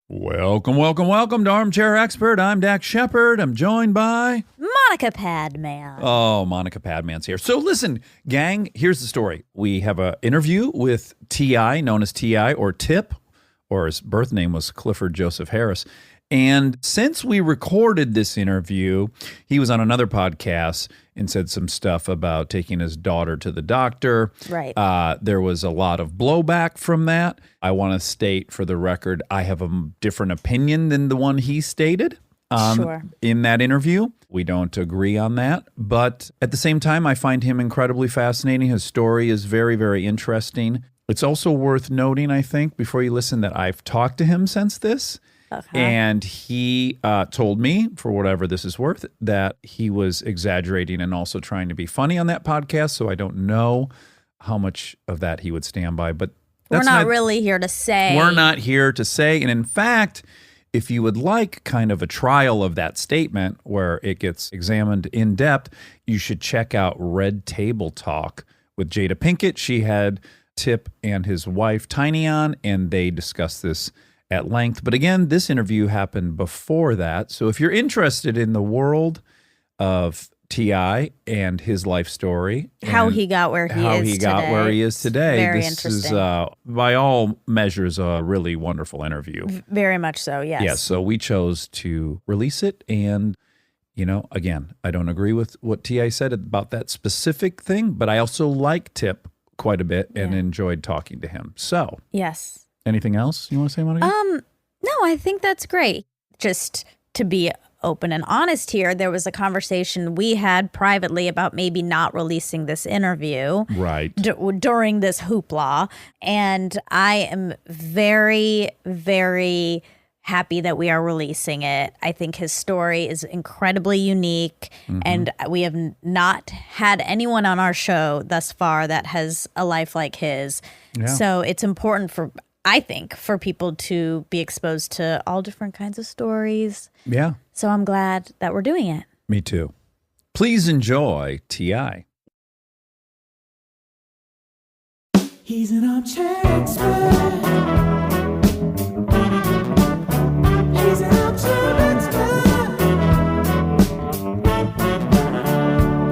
Welcome, welcome, welcome to Armchair Expert. I'm Dax Shepard. I'm joined by... Monica Padman. Oh, Monica Padman's here. So listen, gang, here's the story. We have an interview with T.I., known as T.I. or Tip, or his birth name was Clifford Joseph Harris. And since we recorded this interview, he was on another podcast and said some stuff about taking his daughter to the doctor. Right. There was a lot of blowback from that. I want to state for the record, I have a different opinion than the one he stated in that interview. We don't agree on that. But at the same time, I find him incredibly fascinating. His story is very, very interesting. It's also worth noting, I think, before you listen, that I've talked to him since this. Okay. And he told me, for whatever this is worth, that he was exaggerating and also trying to be funny on that podcast. So I don't know how much of that he would stand by. But we're not really here to say. We're not here to say. And in fact, if you would like kind of a trial of that statement where it gets examined in depth, you should check out Red Table Talk with Jada Pinkett. She had Tip and his wife Tiny on, and they discussed this at length. But again, this interview happened before that. So if you're interested in the world of T.I. and his life story, how he got where he is today, very interesting. Is, by all measures, a really wonderful interview. Very much so, yes. Yes, so we chose to release it. And, you know, again, I don't agree with what T.I. said about that specific thing, but I also like Tip quite a bit and enjoyed talking to him. So, yes. Anything else you want to say, Monica? No, I think that's great. Just to be open and honest here, there was a conversation we had privately about maybe not releasing this interview during this hoopla. And I am very, very happy that we are releasing it. I think his story is incredibly unique, and we have not had anyone on our show thus far that has a life like his. Yeah. So it's important I think, for people to be exposed to all different kinds of stories. Yeah. So I'm glad that we're doing it. Me too. Please enjoy T.I. He's an armchair expert. He's an armchair expert.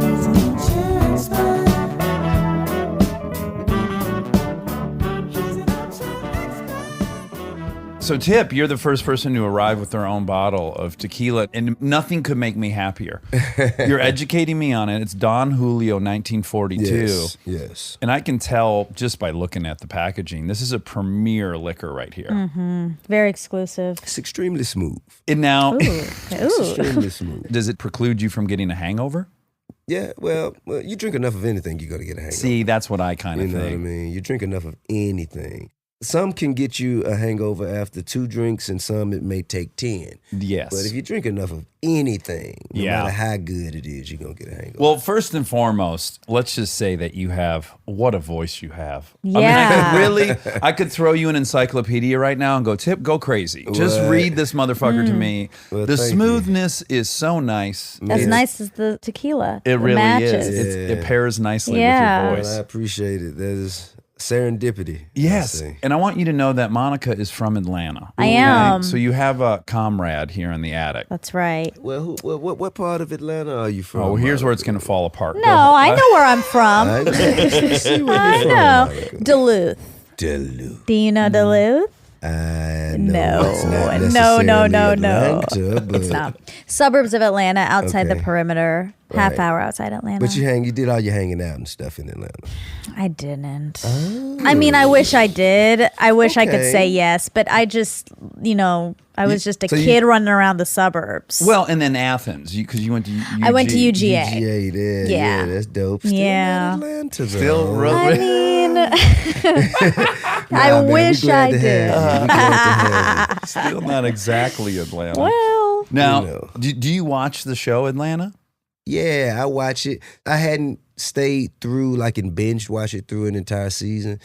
He's an armchair expert. So, Tip, you're the first person to arrive with their own bottle of tequila, and nothing could make me happier. You're educating me on it. It's Don Julio 1942. Yes. And I can tell just by looking at the packaging, this is a premier liquor right here. Very exclusive. It's extremely smooth. And now, It's extremely smooth. Does it preclude you from getting a hangover? Yeah, well, you drink enough of anything, you're going to get a hangover. See, that's what I kind of think. You know what I mean? You drink enough of anything. Some can get you a hangover after 2 drinks, and some it may take 10. Yes. But if you drink enough of anything, no matter how good it is, you're going to get a hangover. Well, first and foremost, let's just say that you have, what a voice you have. Yeah. I mean, I could throw you an encyclopedia right now and go, Tip, go crazy. Just read this motherfucker to me. Well, the smoothness is so nice. As nice as the tequila. It really matches. is. It pairs nicely with your voice. Well, I appreciate it. That is serendipity. Yes. And I want you to know that Monica is from Atlanta. I am. So you have a comrade here in the attic. That's right. Well, what part of Atlanta are you from? Oh, well, here's where it's going to fall apart. No, I know where I'm from. I know. Duluth. Duluth. Do you know Duluth? No. It's not No. Atlanta, but It's not. Suburbs of Atlanta, outside the perimeter. Half hour outside Atlanta. But you did all your hanging out and stuff in Atlanta. I didn't. Oh. I mean, I wish I did. I wish I could say yes, but I just, I was just a kid running around the suburbs. Well, and then Athens, because you went to UGA. I went to UGA. UGA there. Yeah, that's dope. Still not Atlanta, though. Still really. I mean, I wish I did. Still not exactly Atlanta. Well. Now, do you watch the show Atlanta? Yeah, I watch it. I hadn't stayed through and binged watch it through an entire season.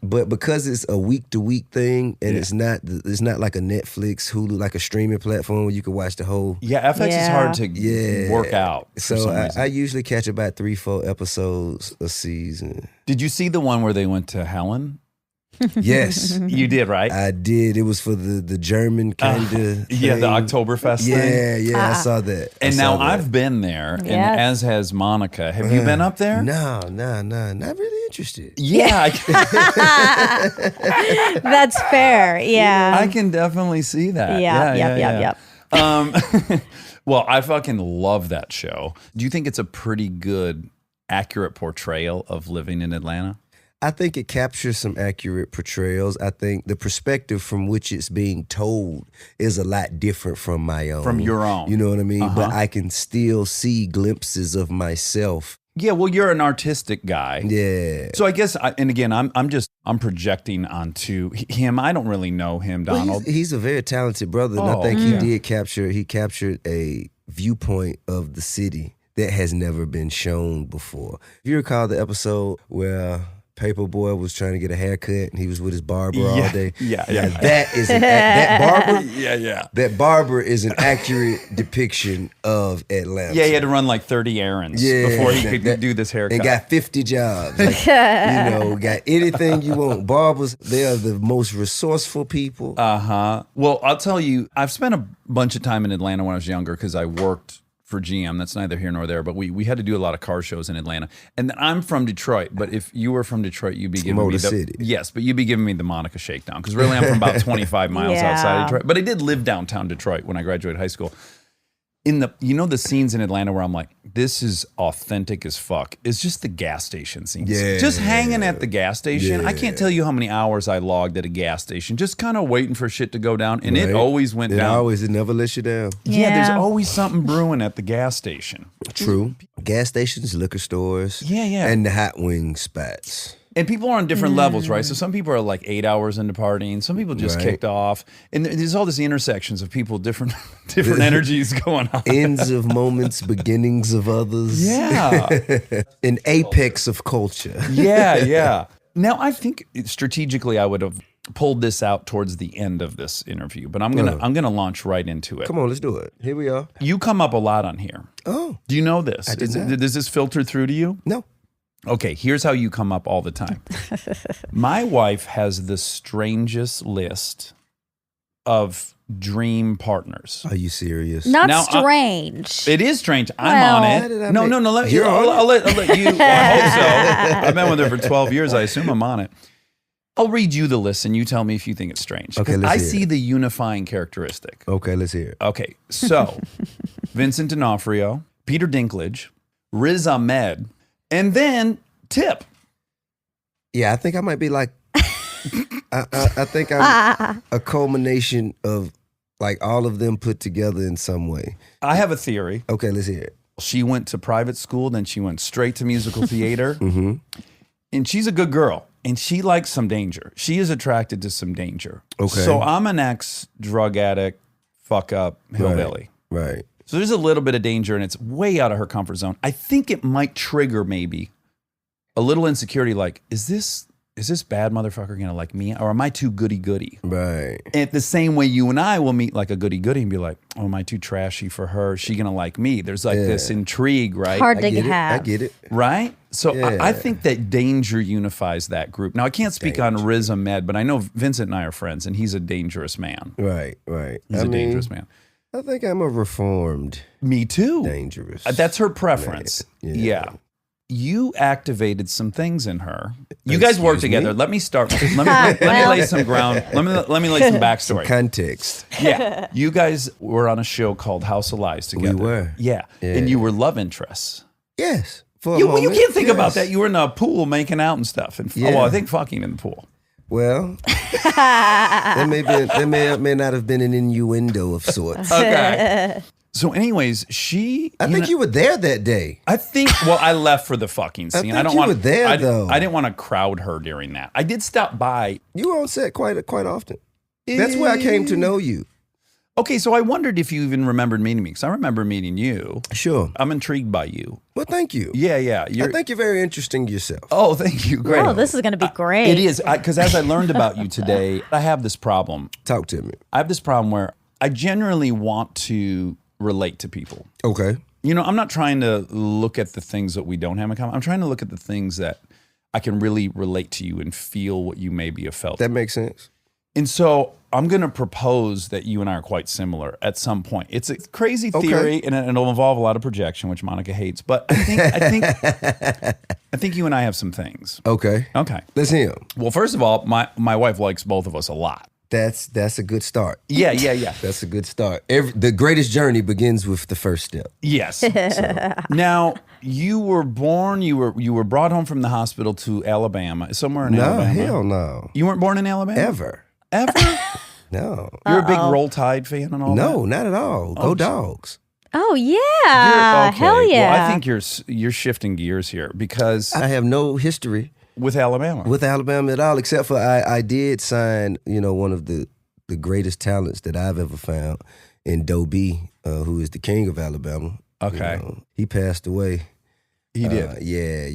But because it's a week to week thing, and it's not like a Netflix, Hulu, like a streaming platform where you can watch the whole. Yeah, FX is hard to work out. So I usually catch about 3-4 episodes a season. Did you see the one where they went to Helen? Yes. You did, right? I did. It was for the German kind of Yeah, the Oktoberfest thing. Yeah, I saw that. And now I've been there, and as has Monica. Have you been up there? No, not really interested. Yeah. That's fair. Yeah. I can definitely see that. Yep. Well, I fucking love that show. Do you think it's a pretty good, accurate portrayal of living in Atlanta? I think it captures some accurate portrayals. I think the perspective from which it's being told is a lot different from my own. From your own. You know what I mean? But I can still see glimpses of myself. Yeah, well, you're an artistic guy. Yeah. So I guess, and again, I'm projecting onto him. I don't really know him, Donald. Well, he's a very talented brother, and I think he captured a viewpoint of the city that has never been shown before. If you recall the episode where Paperboy was trying to get a haircut and he was with his barber all day. Yeah. That is that barber. Yeah. That barber is an accurate depiction of Atlanta. Yeah, he had to run like 30 errands before he could do this haircut. And got 50 jobs. Like, got anything you want. Barbers, they are the most resourceful people. Well, I'll tell you, I've spent a bunch of time in Atlanta when I was younger because I worked for GM. That's neither here nor there, but we had to do a lot of car shows in Atlanta. And I'm from Detroit, but if you were from Detroit, you'd be giving me City. Yes, but you'd be giving me the Monica shakedown because really I'm from about 25 miles outside of Detroit. But I did live downtown Detroit when I graduated high school. In the scenes in Atlanta where I'm like, this is authentic as fuck. It's just the gas station scenes. Yeah. Just hanging at the gas station. Yeah. I can't tell you how many hours I logged at a gas station, just kind of waiting for shit to go down. And it always went down. It never lets you down. Yeah, there's always something brewing at the gas station. True. Gas stations, liquor stores. Yeah. And the hot wing spots. And people are on different levels, right? So some people are like 8 hours into partying. Some people just kicked off. And there's all these intersections of people, different energies going on. Ends of moments, beginnings of others. Yeah. An apex of culture. Yeah. Now, I think strategically I would have pulled this out towards the end of this interview, but I'm gonna launch right into it. Come on, let's do it. Here we are. You come up a lot on here. Oh. Do you know this? I did not. Does this filter through to you? No. Okay, here's how you come up all the time. My wife has the strangest list of dream partners. Are you serious? Not Now, strange. It is strange. I'm Well- on How it. did I No, make- let You're on I'll let you. I hope so. I've been with her for 12 years. I assume I'm on it. I'll read you the list and you tell me if you think it's strange. Okay, 'Cause let's I hear see it. the unifying characteristic. Okay, let's hear it. Okay, so Vincent D'Onofrio, Peter Dinklage, Riz Ahmed, and then Tip. Yeah, I think I might be like, I think I'm a culmination of like all of them put together in some way. I have a theory. Okay, let's hear it. She went to private school, then she went straight to musical theater. Mm-hmm. And she's a good girl. And she likes some danger. She is attracted to some danger. Okay. So I'm an ex-drug addict, fuck up, hillbilly. Right. So there's a little bit of danger and it's way out of her comfort zone. I think it might trigger maybe a little insecurity like, is this bad motherfucker gonna like me? Or am I too goody-goody? Right. And the same way you and I will meet like a goody-goody and be like, oh, am I too trashy for her? Is she gonna like me? There's like this intrigue, right? Hard I to get have. it. I get it. Right? So Yeah. I think that danger unifies that group. Now, I can't speak on Riz Ahmed, but I know Vincent and I are friends, and he's a dangerous man. Right. He's a dangerous man. I think I'm a reformed Me too. dangerous. That's her preference. Right. Yeah. You activated some things in her. You guys work Excuse me? together. Let me start. Let me lay some ground. Let me lay some backstory. Context. Yeah. You guys were on a show called House of Lies together. We were. Yeah. And you were love interests. Yes. For a You moment, can't think about yes. that. You were in a pool making out and stuff. And Yeah. well, I think fucking in the pool. Well, there may not have been an innuendo of sorts. Okay. So, anyways, I think you were there that day. Well, I left for the fucking scene. think don't you want were there, though. I didn't want to crowd her during that. I did stop by. You were on set quite often. That's where I came to know you. Okay, so I wondered if you even remembered meeting me, because I remember meeting you. Sure. I'm intrigued by you. Well, thank you. Yeah. I think you're very interesting yourself. Oh, thank you. Great. Oh, this is going to be great. It is, because as I learned about you today, I have this problem. Talk to me. I have this problem where I generally want to relate to people. Okay. You know, I'm not trying to look at the things that we don't have in common. I'm trying to look at the things that I can really relate to you and feel what you maybe have felt. That makes sense. And so I'm going to propose that you and I are quite similar at some point. It's a crazy theory, and it'll involve a lot of projection, which Monica hates. But I think you and I have some things. Okay. Let's hear 'em. Well, first of all, my wife likes both of us a lot. That's a good start. Yeah. That's a good start. The greatest journey begins with the first step. Yes. Now, you were born, you were brought home from the hospital to Alabama, somewhere in Alabama. No, hell no. You weren't born in Alabama? Ever. No. You're a big Roll Tide fan and all that? No, not at all. Go Dogs. Oh yeah, hell yeah. Well, I think you're shifting gears here because I have no history with Alabama. With Alabama at all, except for I did sign, one of the greatest talents that I've ever found in Doe B, who is the king of Alabama. Okay. He passed away. He did. Yeah.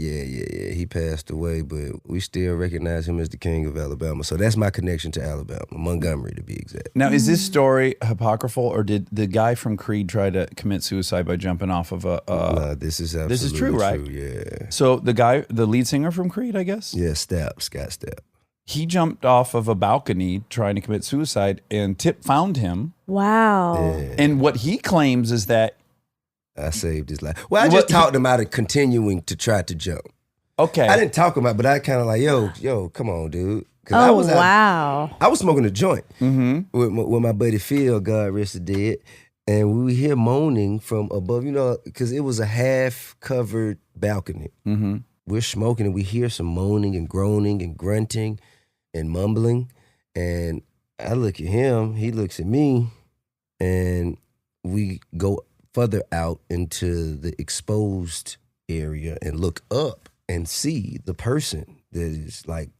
He passed away, but we still recognize him as the king of Alabama. So that's my connection to Alabama, Montgomery to be exact. Now, is this story apocryphal, or did the guy from Creed try to commit suicide by jumping off of a? No, this is absolutely this is true, right? Yeah. So the lead singer from Creed, I guess. Yeah, Scott Stapp. He jumped off of a balcony trying to commit suicide, and Tip found him. Wow. Yeah. And what he claims is that I saved his life. Well, I just talked him out of continuing to try to jump. Okay. I didn't talk him out, but I kind of like, yo, come on, dude. Oh, wow. I was smoking a joint with my buddy Phil, God rest his dead, and we hear moaning from above, because it was a half-covered balcony. Mm-hmm. We're smoking, and we hear some moaning and groaning and grunting and mumbling, and I look at him, he looks at me, and we go further out into the exposed area and look up and see the person that is like,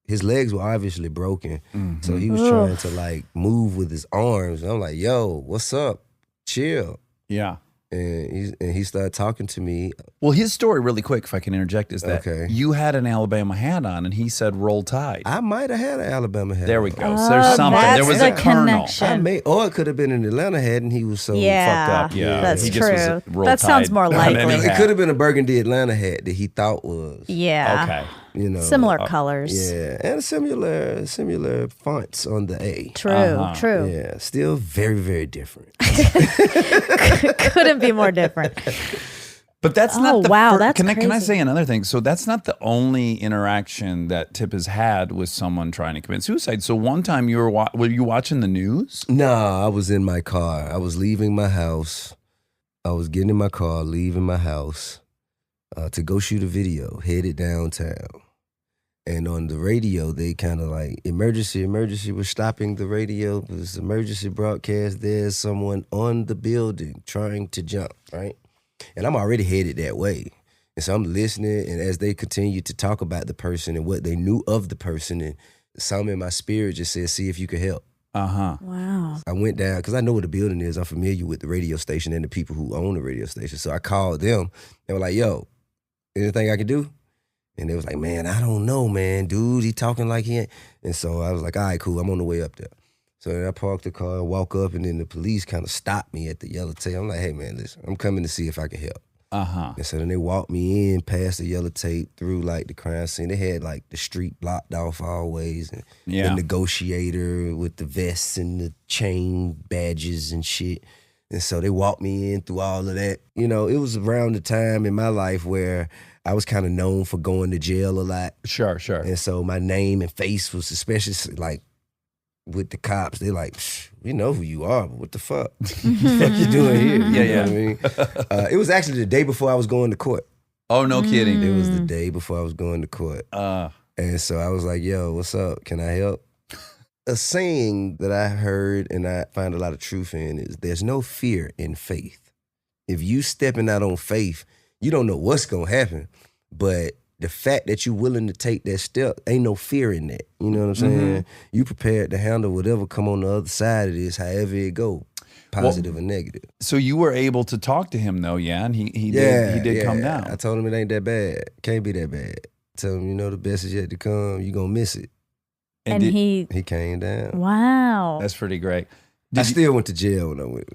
his legs were obviously broken. Mm-hmm. So he was trying to like move with his arms. And I'm like, yo, what's up? Chill. Yeah. And he started talking to me. Well, his story, really quick, if I can interject, is that you had an Alabama hat on, and he said "Roll Tide." I might have had an Alabama hat. There we go. Oh, So there's something. There was a kernel. Or it could have been an Atlanta hat, and he was so fucked up. Yeah, that's he true. just was a Roll That sounds Tide. more likely. It could have been a burgundy Atlanta hat that he thought was. Yeah. Okay. Similar colors. Yeah, and similar fonts on the A. True. Yeah, still very, very different. Couldn't be more different. But that's not the wow, first, that's can I crazy. say another thing? So that's not the only interaction that Tip has had with someone trying to commit suicide. So one time were you watching the news? No, I was in my car. I was leaving my house. I was getting in my car, leaving my house to go shoot a video, headed downtown. And on the radio, they kind of like, emergency, we're stopping the radio. There's emergency broadcast. There's someone on the building trying to jump, right? And I'm already headed that way. And so I'm listening, and as they continue to talk about the person and what they knew of the person, and something in my spirit just said, see if you could help. Uh-huh. Wow. I went down, because I know what the building is. I'm familiar with the radio station and the people who own the radio station. So I called them. They were like, yo, anything I can do? And they was like, man, I don't know, man. Dude, he talking like he ain't. And so I was like, all right, cool. I'm on the way up there. So then I parked the car and walk up, and then the police kind of stopped me at the yellow tape. I'm like, hey, man, listen, I'm coming to see if I can help. Uh-huh. And so then they walked me in past the yellow tape through like the crime scene. They had like the street blocked off always, and the negotiator with the vests and the chain badges and shit. And so they walked me in through all of that. It was around the time in my life where I was kind of known for going to jail a lot. Sure. And so my name and face was, especially like with the cops, they like, we know who you are, but what the fuck? What the fuck you doing here? You know what I mean? It was actually the day before I was going to court. Oh, no kidding. It was the day before I was going to court. And so I was like, yo, what's up? Can I help? A saying that I heard and I find a lot of truth in is there's no fear in faith. If you stepping out on faith, you don't know what's going to happen, but the fact that you're willing to take that step, ain't no fear in that. You know what I'm saying? Mm-hmm. You prepared to handle whatever come on the other side of this, however it go, positive or negative. So you were able to talk to him though, and he did come down. I told him it ain't that bad. Can't be that bad. Tell him, the best is yet to come. You gonna miss it. And he came down. Wow. That's pretty great. I still went to jail when I went.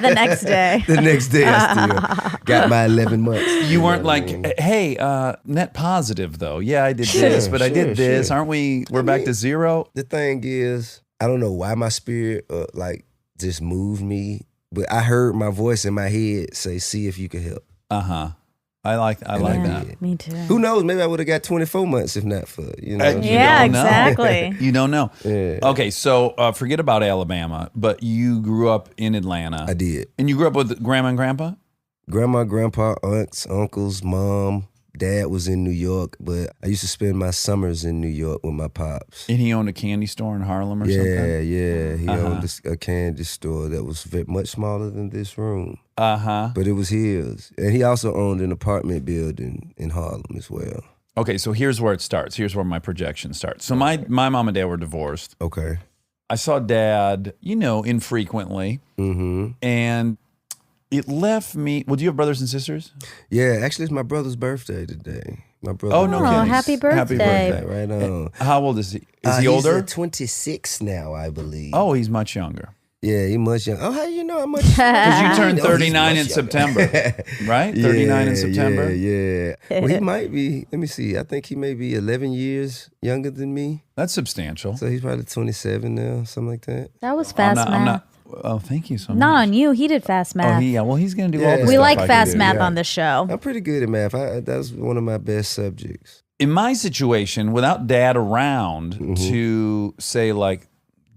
The next day. The next day, I still got my 11 months. You weren't like, hey, net positive though. Yeah, I did this, but I did this. Aren't we? We're back to zero. The thing is, I don't know why my spirit like just moved me, but I heard my voice in my head say, "See if you can help." I like that. Me too. Who knows? Maybe I would have got 24 months if not for, you know. Yeah, exactly. You don't know. Yeah. Okay, so forget about Alabama, but you grew up in Atlanta. I did. And you grew up with grandma and grandpa? Grandma, grandpa, aunts, uncles, mom. Dad was in New York, but I used to spend my summers in New York with my pops. And he owned a candy store in Harlem or something? Yeah. He owned a candy store that was much smaller than this room. But it was his. And he also owned an apartment building in Harlem as well. Okay, so here's where it starts. Here's where my projection starts. So my mom and dad were divorced. Okay. I saw dad, infrequently. And it left me. Well, do you have brothers and sisters? Yeah, actually, it's my brother's birthday today. My brother. Oh, no kidding. Happy birthday. Happy birthday. Right on. How old is he? Is he older? He's 26 now, I believe. Oh, he's much younger. Yeah, he's much younger. Oh, how you know how much? Because you turned No, he's 39 in much September, right? 39 in September? Yeah. Well, he might be, let me see, I think he may be 11 years younger than me. That's substantial. So he's probably 27 now, something like that. That was fast math. Oh, thank you so much. Not on you. He did fast math. Well, he's going to do all the We stuff like I can fast do. math Yeah. on this show. I'm pretty good at math. That was one of my best subjects. In my situation, without dad around to say like,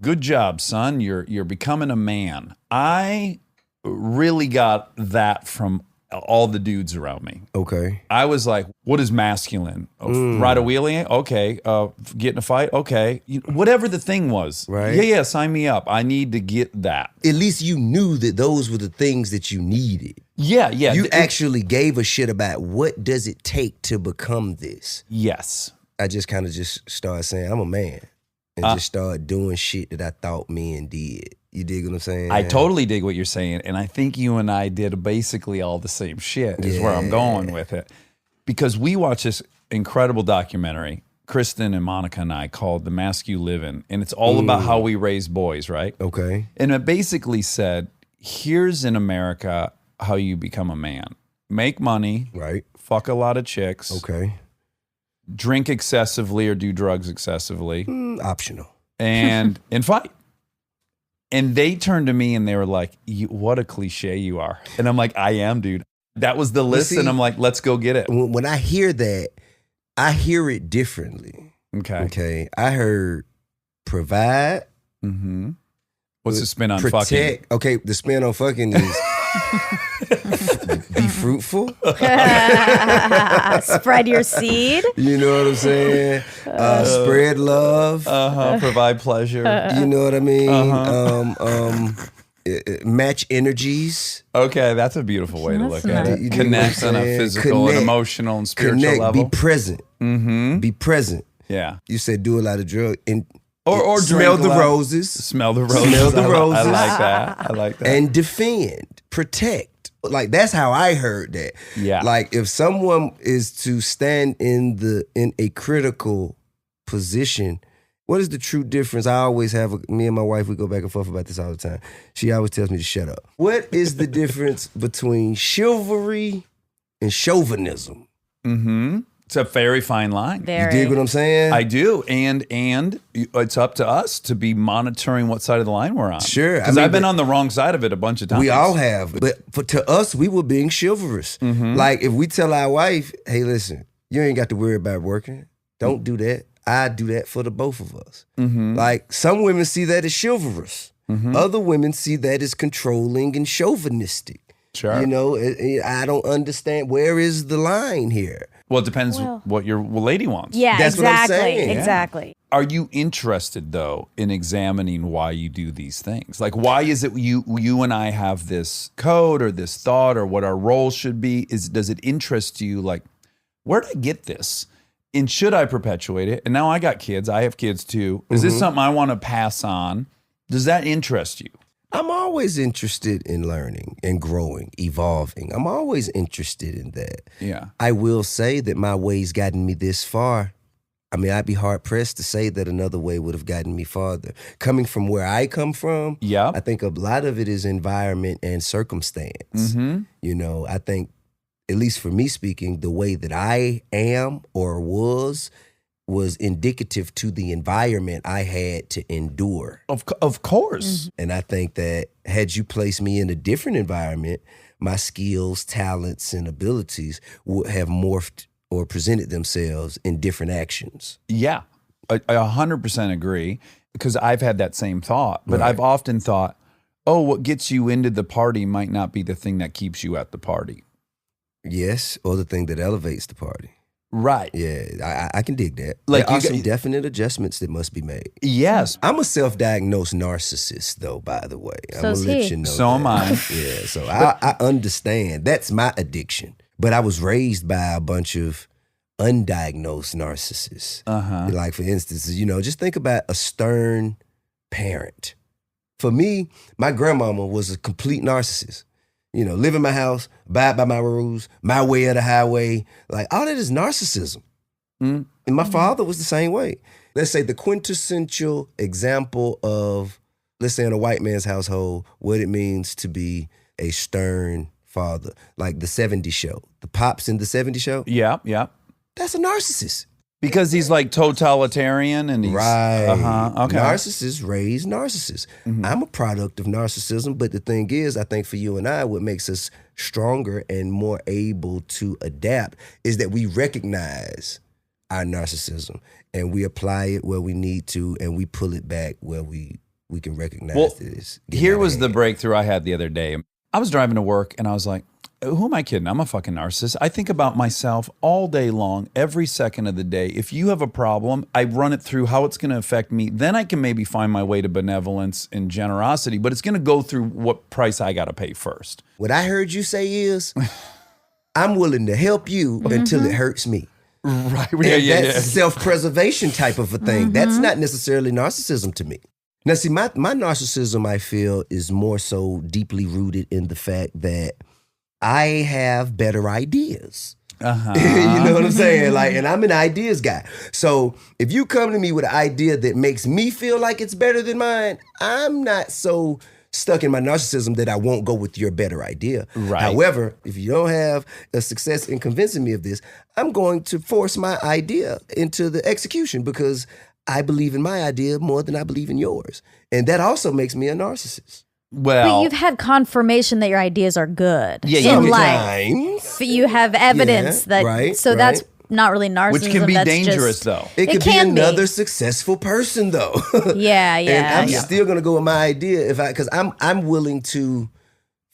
good job, son, you're becoming a man. I really got that from all the dudes around me. Okay. I was like, what is masculine? Ride a wheelie? Okay. Get in a fight? Okay. Whatever the thing was. Right. Yeah, sign me up. I need to get that. At least you knew that those were the things that you needed. Yeah. You actually gave a shit about what does it take to become this. Yes. I just kind of just started saying, I'm a man. And just started doing shit that I thought men did. You dig what I'm saying? I totally dig what you're saying. And I think you and I did basically all the same shit is where I'm going with it. Because we watched this incredible documentary, Kristen and Monica and I, called The Mask You Live In. And it's all about how we raise boys, right? Okay. And it basically said, here's in America how you become a man. Make money. Right. Fuck a lot of chicks. Okay. Drink excessively or do drugs excessively. Optional. And fight. And they turned to me and they were like, what a cliche you are. And I'm like, I am, dude. That was the list. See, and I'm like, let's go get it. When I hear that, I hear it differently. Okay. I heard provide. What's the spin on protect. fucking? Okay, the spin on fucking is be fruitful. Spread your seed. You know what I'm saying? Spread love. Provide pleasure. You know what I mean? Match energies. Okay, that's a beautiful way to look at it. You dig what I'm Connect on a saying? physical and emotional and spiritual level. Be present. Be present. Yeah. You said do a lot of drugs and Or smell drink the a lot. roses. Smell the roses. Smell the roses. I like that. I like that. And defend, protect. Like that's how I heard that. Yeah. Like if someone is to stand in a critical position, what is the true difference? I always have me and my wife, we go back and forth about this all the time. She always tells me to shut up. What is the difference between chivalry and chauvinism? It's a very fine line. You dig what I'm saying? I do, and it's up to us to be monitoring what side of the line we're on. Sure, because I've been on the wrong side of it a bunch of times. We all have, but to us, we were being chivalrous. Like if we tell our wife, "Hey, listen, you ain't got to worry about working. Don't do that. I do that for the both of us." Like some women see that as chivalrous. Other women see that as controlling and chauvinistic. Sure. You know, I don't understand. Where is the line here? Well, it depends what your lady wants. Yeah, That's what I'm exactly. saying. Exactly. Are you interested, though, in examining why you do these things? Like, why is it you and I have this code or this thought or what our role should be? Does it interest you? Like, where did I get this? And should I perpetuate it? And now I got kids. I have kids, too. Is this something I want to pass on? Does that interest you? I'm always interested in learning and growing, evolving. I'm always interested in that. Yeah. I will say that my way's gotten me this far. I mean, I'd be hard pressed to say that another way would have gotten me farther. Coming from where I come from, I think a lot of it is environment and circumstance. You know, I think, at least for me speaking, the way that I am or was indicative to the environment I had to endure. Of course. And I think that had you placed me in a different environment, my skills, talents, and abilities would have morphed or presented themselves in different actions. Yeah, I 100% agree, because I've had that same thought. But I've often thought, oh, what gets you into the party might not be the thing that keeps you at the party. Yes, or the thing that elevates the party. Right. Yeah, I can dig that. Like, there are some definite adjustments that must be made. Yes. I'm a self-diagnosed narcissist, though, by the way. I'm So is gonna let he. you know So that. am I. Yeah, so I understand. That's my addiction. But I was raised by a bunch of undiagnosed narcissists. Like, for instance, you know, just think about a stern parent. For me, my grandmama was a complete narcissist. You know, live in my house, abide by my rules, my way or the highway. Like, all that is narcissism. And my father was the same way. Let's say the quintessential example of, let's say in a white man's household, what it means to be a stern father. Like the 70s show. The Pops in the 70s show. Yeah. That's a narcissist. Because he's like totalitarian and he's... Right. Okay. Narcissists raise narcissists. I'm a product of narcissism, but the thing is, I think for you and I, what makes us stronger and more able to adapt is that we recognize our narcissism and we apply it where we need to, and we pull it back where we can recognize this. Here was the breakthrough I had the other day. I was driving to work and I was like, who am I kidding? I'm a fucking narcissist. I think about myself all day long, every second of the day. If you have a problem, I run it through how it's going to affect me. Then I can maybe find my way to benevolence and generosity, but it's going to go through what price I got to pay first. What I heard you say is, I'm willing to help you until it hurts me. Right. That's a self-preservation type of a thing. That's not necessarily narcissism to me. Now, see, my narcissism, I feel, is more so deeply rooted in the fact that I have better ideas. You know what I'm saying? Like, and I'm an ideas guy. So if you come to me with an idea that makes me feel like it's better than mine, I'm not so stuck in my narcissism that I won't go with your better idea. Right. However, if you don't have a success in convincing me of this, I'm going to force my idea into the execution because I believe in my idea more than I believe in yours. And that also makes me a narcissist. Well, But you've had confirmation that your ideas are good Yeah, in you- life. You have evidence that, that's not really narcissism. which can be that's dangerous, just, though. It could be can be. another successful person, though. Yeah, And I'm yeah. still gonna go with my idea because I'm willing to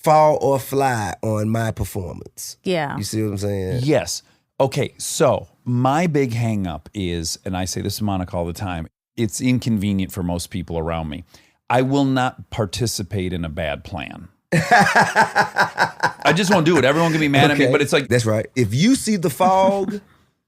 fall or fly on my performance. Yeah. You see what I'm saying? Yes. Okay, so my big hang up is, and I say this to Monica all the time, it's inconvenient for most people around me. I will not participate in a bad plan. I just won't do it. Everyone can be mad at me, but it's like... That's right. If you see the fog,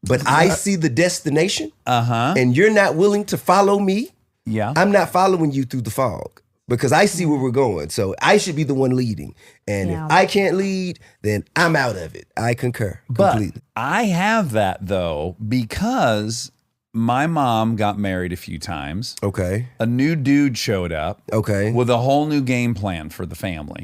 but I see the destination, and you're not willing to follow me, I'm not following you through the fog because I see where we're going. So I should be the one leading. And if I can't lead, then I'm out of it. I concur completely. But I have that, though, because... my mom got married a few times. Okay. A new dude showed up. Okay. With a whole new game plan for the family.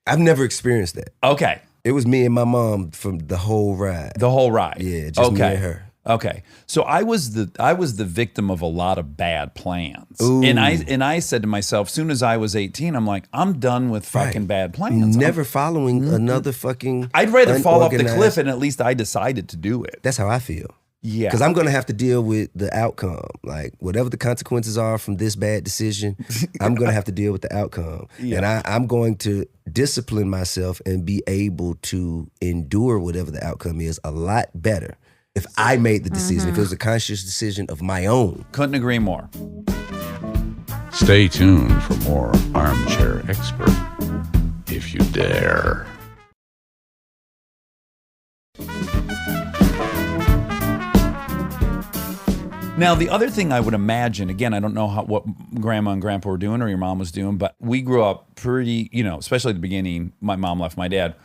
I've never experienced that. Okay. It was me and my mom from the whole ride. The whole ride. Yeah, just me and her. Okay. So I was the victim of a lot of bad plans. Ooh. And I said to myself, soon as I was 18, I'm like, I'm done with fucking bad plans. Never following another fucking I'd rather fall off the unorganized- cliff and at least I decided to do it. That's how I feel. Yeah. Because I'm going to have to deal with the outcome. Like, whatever the consequences are from this bad decision, I'm going to have to deal with the outcome. And I'm going to discipline myself and be able to endure whatever the outcome is a lot better if I made the decision, if it was a conscious decision of my own. Couldn't agree more. Stay tuned for more Armchair Expert, if you dare. Now, the other thing I would imagine, again, I don't know what grandma and grandpa were doing or your mom was doing, but we grew up pretty, especially at the beginning, my mom left my dad,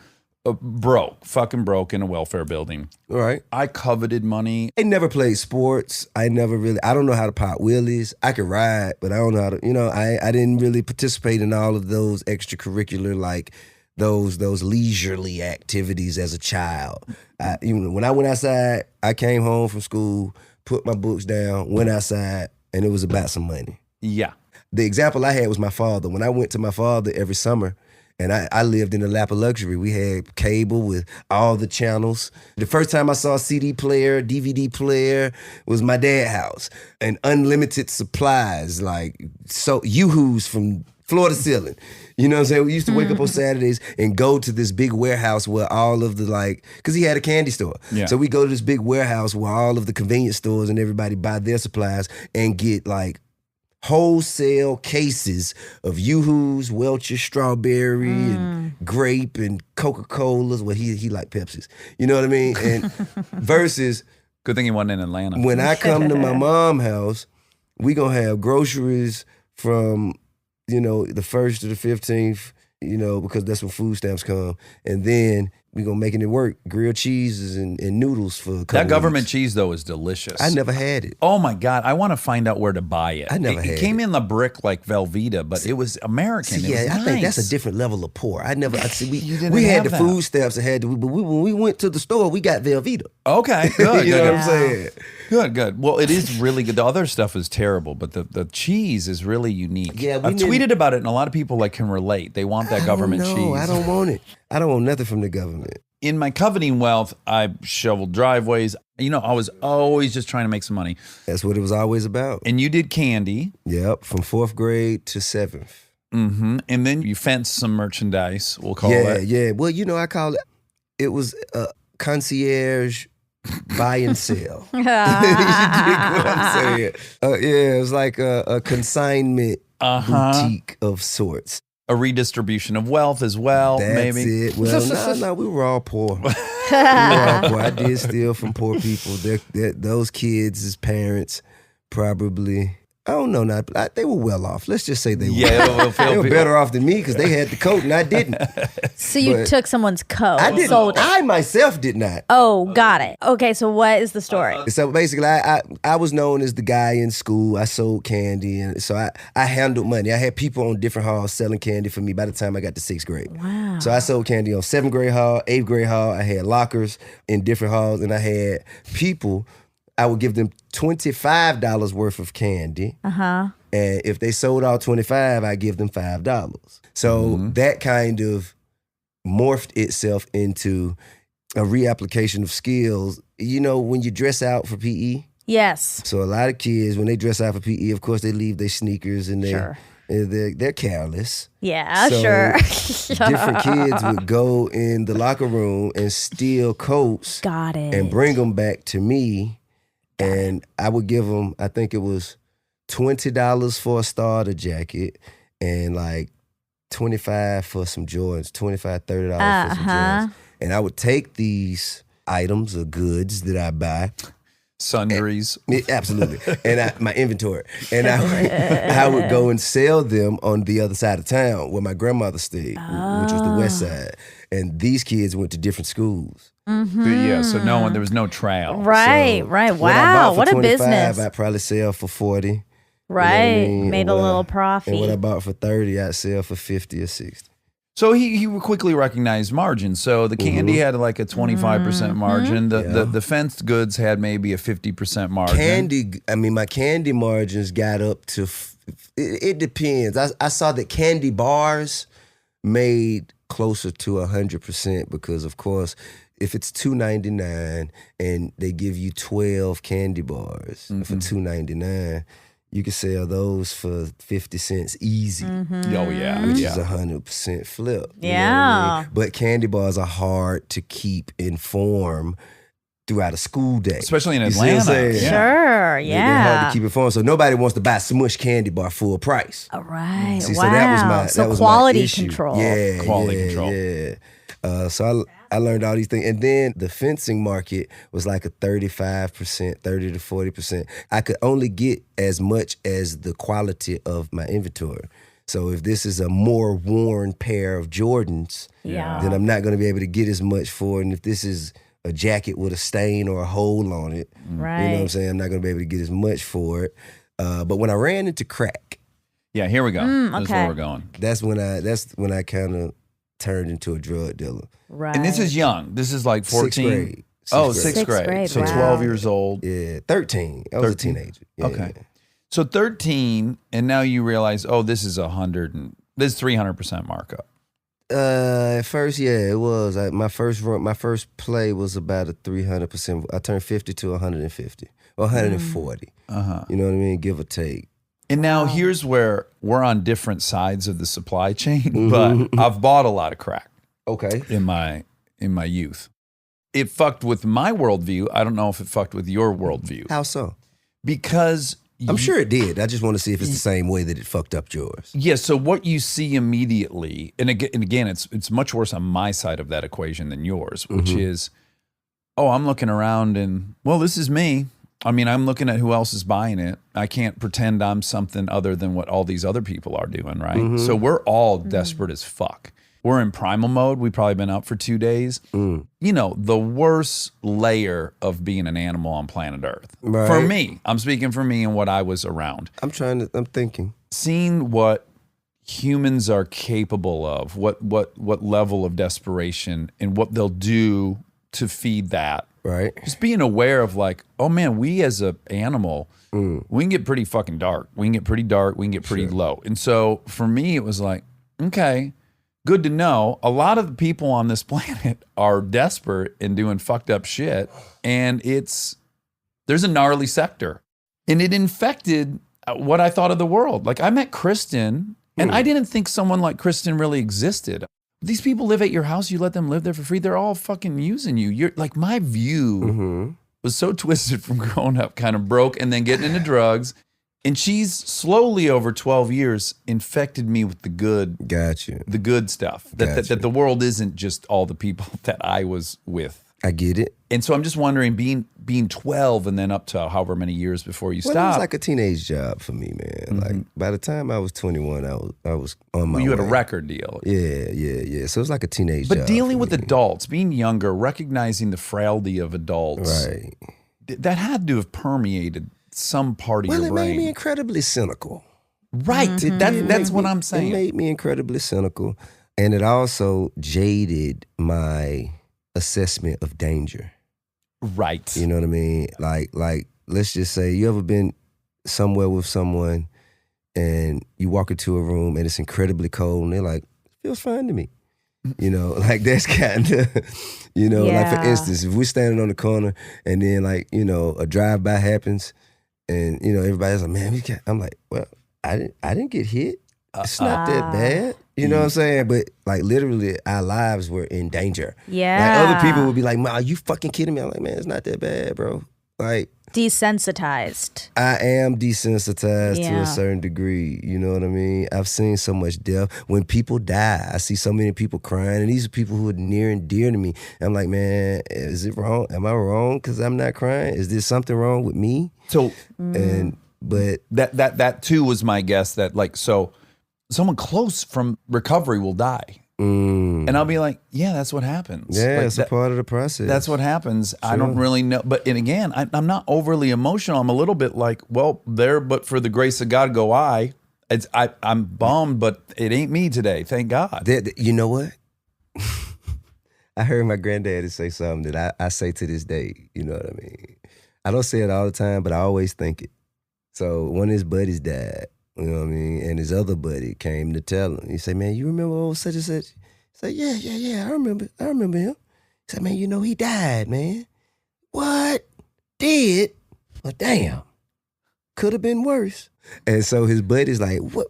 fucking broke in a welfare building. All right. I coveted money. I never played sports. I don't know how to pop wheelies. I could ride, but I don't know how to, I didn't really participate in all of those extracurricular, like those leisurely activities as a child. When I went outside, I came home from school, put my books down, went outside, and it was about some money. Yeah. The example I had was my father. When I went to my father every summer, and I lived in a lap of luxury. We had cable with all the channels. The first time I saw a CD player, DVD player, was my dad's house. And unlimited supplies, like Yoo-hoos from floor to ceiling. You know what I'm saying? We used to wake up on Saturdays and go to this big warehouse where all of the because he had a candy store. Yeah. So we go to this big warehouse where all of the convenience stores and everybody buy their supplies and get wholesale cases of Yoo-hoos, Welch's strawberry and grape and Coca-Colas. Well, he liked Pepsis. You know what I mean? And versus Good thing he wasn't in Atlanta. when I come to my mom's house, we gonna have groceries from the 1st to the 15th, because that's when food stamps come, and then we gonna making it work. Grilled cheeses and noodles for a couple That government weeks. cheese, though, is delicious. I never had it. Oh, my God. I want to find out where to buy it. I never had It came it. in the brick like Velveeta, but it was American. See, It was I think that's nice. a different level of poor. We didn't had have the that. food stamps and but when we went to the store, we got Velveeta. Okay, good. You know good, what I'm saying? Good. Well, it is really good. The other stuff is terrible, but the cheese is really unique. Yeah, I've tweeted about it, and a lot of people can relate. They want that government cheese. No, I don't want it. I don't want nothing from the government. In my coveting wealth, I shoveled driveways. I was always just trying to make some money. That's what it was always about. And you did candy. Yep, from 4th grade to 7th. Mm-hmm. And then you fenced some merchandise, we'll call it. Yeah. Well, I call it was a concierge buy and sell. You get what I'm saying? It was like a consignment boutique of sorts. A redistribution of wealth as well, That's maybe. it. Well, no, we were all poor. I did steal from poor people. Those kids' parents probably, I don't know, they were well off. Let's just say they were. Yeah, they were better off than me because they had the coat and I didn't. So you took someone's coat, I didn't. sold it. I myself did not. Oh, got it. Okay, so what is the story? So basically, I was known as the guy in school. I sold candy, and so I handled money. I had people on different halls selling candy for me by the time I got to 6th grade. Wow. So I sold candy on 7th grade hall, 8th grade hall. I had lockers in different halls, and I had people. I would give them $25 worth of candy. And if they sold all 25, I give them $5. So that kind of morphed itself into a reapplication of skills. When you dress out for PE. Yes. So a lot of kids, when they dress out for PE, of course they leave their sneakers and they're careless. Yeah, So sure. Different kids would go in the locker room and steal coats. Got it. And bring them back to me. And I would give them, I think it was $20 for a starter jacket and like $25 for some Jordans, $25, $30 for some Jordans. And I would take these items or goods that I buy. Sundries. Absolutely. And my inventory. And I would go and sell them on the other side of town where my grandmother stayed, which was the west side. And these kids went to different schools. Yeah, so there was no trail. Right. So Wow, what I bought for what a 25, business. I'd probably sell for 40. Right. You know what I mean? Made And a what little And what I profit. bought for 30, I'd sell for 50 or 60. So he quickly recognized margin. So the candy had like a 25% margin. The fenced goods had maybe a 50% margin. My candy margins got up to, it depends. I saw that candy bars made closer to 100% because, of course, if it's $2.99 and they give you 12 candy bars for $2.99, you can sell those for 50 cents easy. Oh, yeah. Which is 100% flip. You know what I Yeah. mean? But candy bars are hard to keep in form throughout a school day. Especially in You see what I'm Atlanta. saying? Yeah. Sure, They're hard yeah. to keep it form. So nobody wants to buy smush candy bar full price. All right. See, wow. so that was my So that was quality my issue. control. Yeah, Quality control. Yeah. So I learned all these things, and then the fencing market was like a 35%, 30 to 40%. I could only get as much as the quality of my inventory. So if this is a more worn pair of Jordans, then I'm not going to be able to get as much for it. And if this is a jacket with a stain or a hole on it, right. you know what I'm saying? I'm not going to be able to get as much for it. But when I ran into crack, yeah, here we go. That's where we're going. That's when I kind of turned into a drug dealer. Right. And this is young. This is like 14. Sixth grade. Sixth grade. So wow. 12 years old. Yeah, 13. I was a teenager. Yeah, Okay. yeah. So 13, and now you realize, oh, this is 300% markup. At first, yeah, it was. My first play was about a 300%. I turned 50 to 150 or 140. You know what I mean? Give or take. And now here's where we're on different sides of the supply chain, but I've bought a lot of crack. Okay. In my youth. It fucked with my worldview. I don't know if it fucked with your worldview. How so? Because I'm sure it did. I just want to see if it's the same way that it fucked up yours. Yeah, so what you see immediately, and again, it's much worse on my side of that equation than yours, which is, I'm looking around and, well, this is me. I mean, I'm looking at who else is buying it. I can't pretend I'm something other than what all these other people are doing, right? So we're all desperate as fuck. We're in primal mode. We've probably been up for 2 days. You know, the worst layer of being an animal on planet Earth. Right. For me, I'm speaking for me and what I was around. I'm thinking. Seeing what humans are capable of, what level of desperation and what they'll do to feed that. Right. Just being aware of like, oh man, we as an animal, we can get pretty fucking dark. We can get pretty dark. We can get pretty low. And so for me, it was like, okay, good to know. A lot of the people on this planet are desperate and doing fucked up shit. And there's a gnarly sector. And it infected what I thought of the world. Like I met Kristen and I didn't think someone like Kristen really existed. These people live at your house. You let them live there for free. They're all fucking using you. You're like, my view was so twisted from growing up, kind of broke and then getting into drugs. And she's slowly over 12 years infected me with the good. Got you. The good stuff. That the world isn't just all the people that I was with. I get it. And so I'm just wondering, being 12 and then up to however many years before you Well, stop. it was like a teenage job for me, man. Like by the time I was 21, I was on my way. You had a record deal. Yeah. So it was like a teenage job. But dealing for with me. adults, being younger, recognizing the frailty of adults, Right. That had to have permeated some part of Well, your it brain. made me incredibly cynical. Right. That's what I'm saying. It made me incredibly cynical. And it also jaded my assessment of danger. Right. You know what I mean? Like let's just say you ever been somewhere with someone and you walk into a room and it's incredibly cold and they're like, feels fine to me. You know, like that's kind of, you know, like for instance, if we're standing on the corner and then like, you know, a drive-by happens and, you know, everybody's like, man, I'm like, well, I didn't get hit. It's not that bad. You know what I'm saying? But like literally our lives were in danger. Yeah. Like other people would be like, man, are you fucking kidding me? I'm like, man, it's not that bad, bro. Like desensitized. I am desensitized to a certain degree. You know what I mean? I've seen so much death. When people die, I see so many people crying, and these are people who are near and dear to me. I'm like, man, is it wrong? Am I wrong because I'm not crying? Is there something wrong with me? So, But that too was my guess that like, so someone close from recovery will die. And I'll be like, yeah, that's what happens. Yeah, like it's a part of the process. That's what happens. Sure. I don't really know. But and again, I'm not overly emotional. I'm a little bit like, well, there, but for the grace of God go I. I'm bummed, but it ain't me today. Thank God. You know what? I heard my granddaddy say something that I say to this day. You know what I mean? I don't say it all the time, but I always think it. So one of his buddies died. You know what I mean? And his other buddy came to tell him. He said, man, you remember old such and such? He said, yeah, I remember him. He said, man, you know he died, man. What? Did? Well, damn. Could have been worse. And so his buddy's like, well,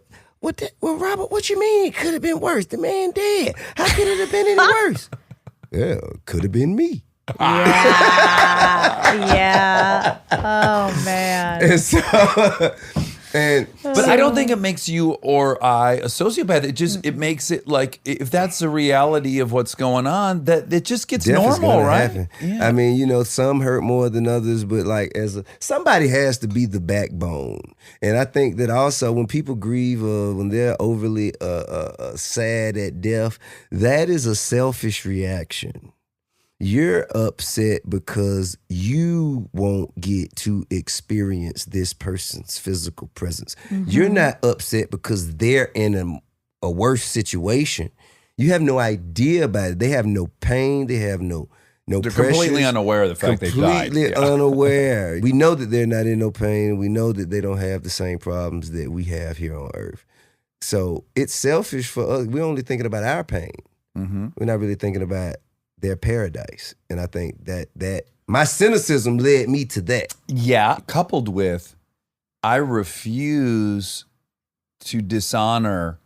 Robert, what you mean it could have been worse? The man dead. How could it have been any worse? Yeah, could have been me. Yeah. Oh, man. But I don't think it makes you or I a sociopath. It makes it like, if that's the reality of what's going on, that it just gets normal, right? Yeah. I mean, some hurt more than others, but like somebody has to be the backbone. And I think that also when people grieve, when they're overly sad at death, that is a selfish reaction. You're upset because you won't get to experience this person's physical presence. Mm-hmm. You're not upset because they're in a worse situation. You have no idea about it. They have no pain. They have no They're pressures. completely unaware of the fact they died. Completely unaware. We know that they're not in no pain. We know that they don't have the same problems that we have here on Earth. So it's selfish for us. We're only thinking about our pain. Mm-hmm. We're not really thinking about their paradise. And I think that my cynicism led me to that. Yeah, coupled with I refuse to dishonor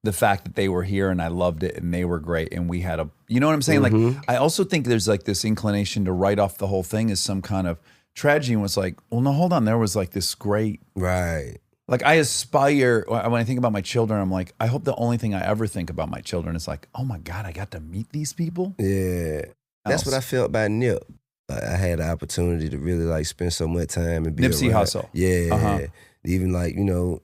the fact that they were here and I loved it and they were great and we had you know what I'm saying? Mm-hmm. Like, I also think there's like this inclination to write off the whole thing as some kind of tragedy, and was like, well, no, hold on. There was like this great. Right. Like, I aspire, when I think about my children, I'm like, I hope the only thing I ever think about my children is like, oh my God, I got to meet these people. Yeah. That's what I felt by Nip. I had the opportunity to really like spend so much time and be Nipsey around. Hussle. Yeah. Uh-huh. Even like,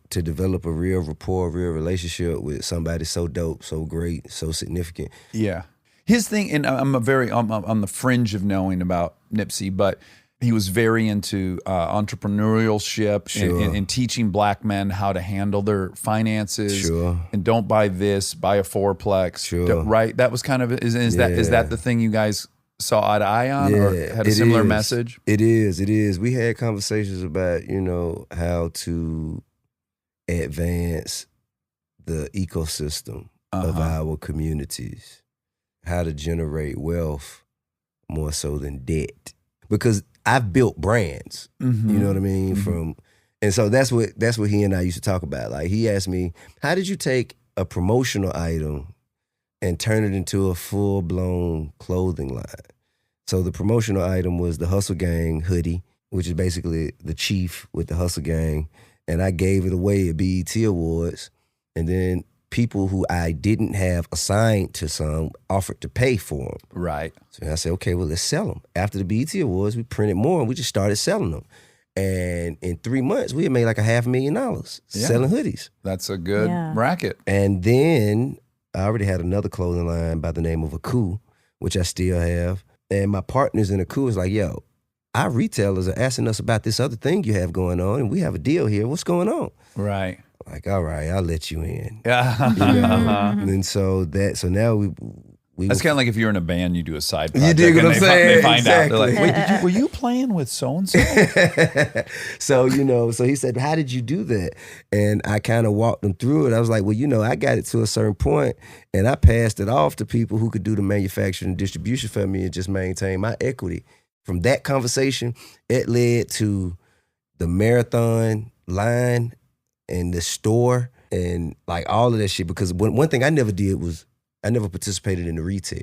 to develop a real rapport, real relationship with somebody so dope, so great, so significant. Yeah. His thing, and I'm on the fringe of knowing about Nipsey, but he was very into entrepreneurship and teaching black men how to handle their finances. Sure. And don't buy this, buy a fourplex. Sure. Right? That was kind of, is that the thing you guys saw eye to eye on, or had a similar message? It is. We had conversations about, how to advance the ecosystem of our communities, how to generate wealth more so than debt. Because I've built brands, you know what I mean? Mm-hmm. And so that's what he and I used to talk about. Like, he asked me, how did you take a promotional item and turn it into a full-blown clothing line? So the promotional item was the Hustle Gang hoodie, which is basically the chief with the Hustle Gang. And I gave it away at BET Awards. And then people who I didn't have assigned to some offered to pay for them. Right. So I said, okay, well, let's sell them. After the BET Awards, we printed more and we just started selling them. And in 3 months, we had made like $500,000 selling hoodies. That's a good racket. And then I already had another clothing line by the name of Aku, which I still have. And my partners in Aku was like, yo, our retailers are asking us about this other thing you have going on, and we have a deal here. What's going on? Right. Like, all right, I'll let you in. Yeah. And so now we that's kind of like if you're in a band, you do a side project. You dig what I'm saying? They find Exactly. out. They're like, wait, were you playing with so-and-so? So he said, how did you do that? And I kind of walked them through it. I was like, well, I got it to a certain point, and I passed it off to people who could do the manufacturing and distribution for me and just maintain my equity. From that conversation, it led to the marathon line and the store and like all of that shit. Because one thing I never did was I never participated in the retail.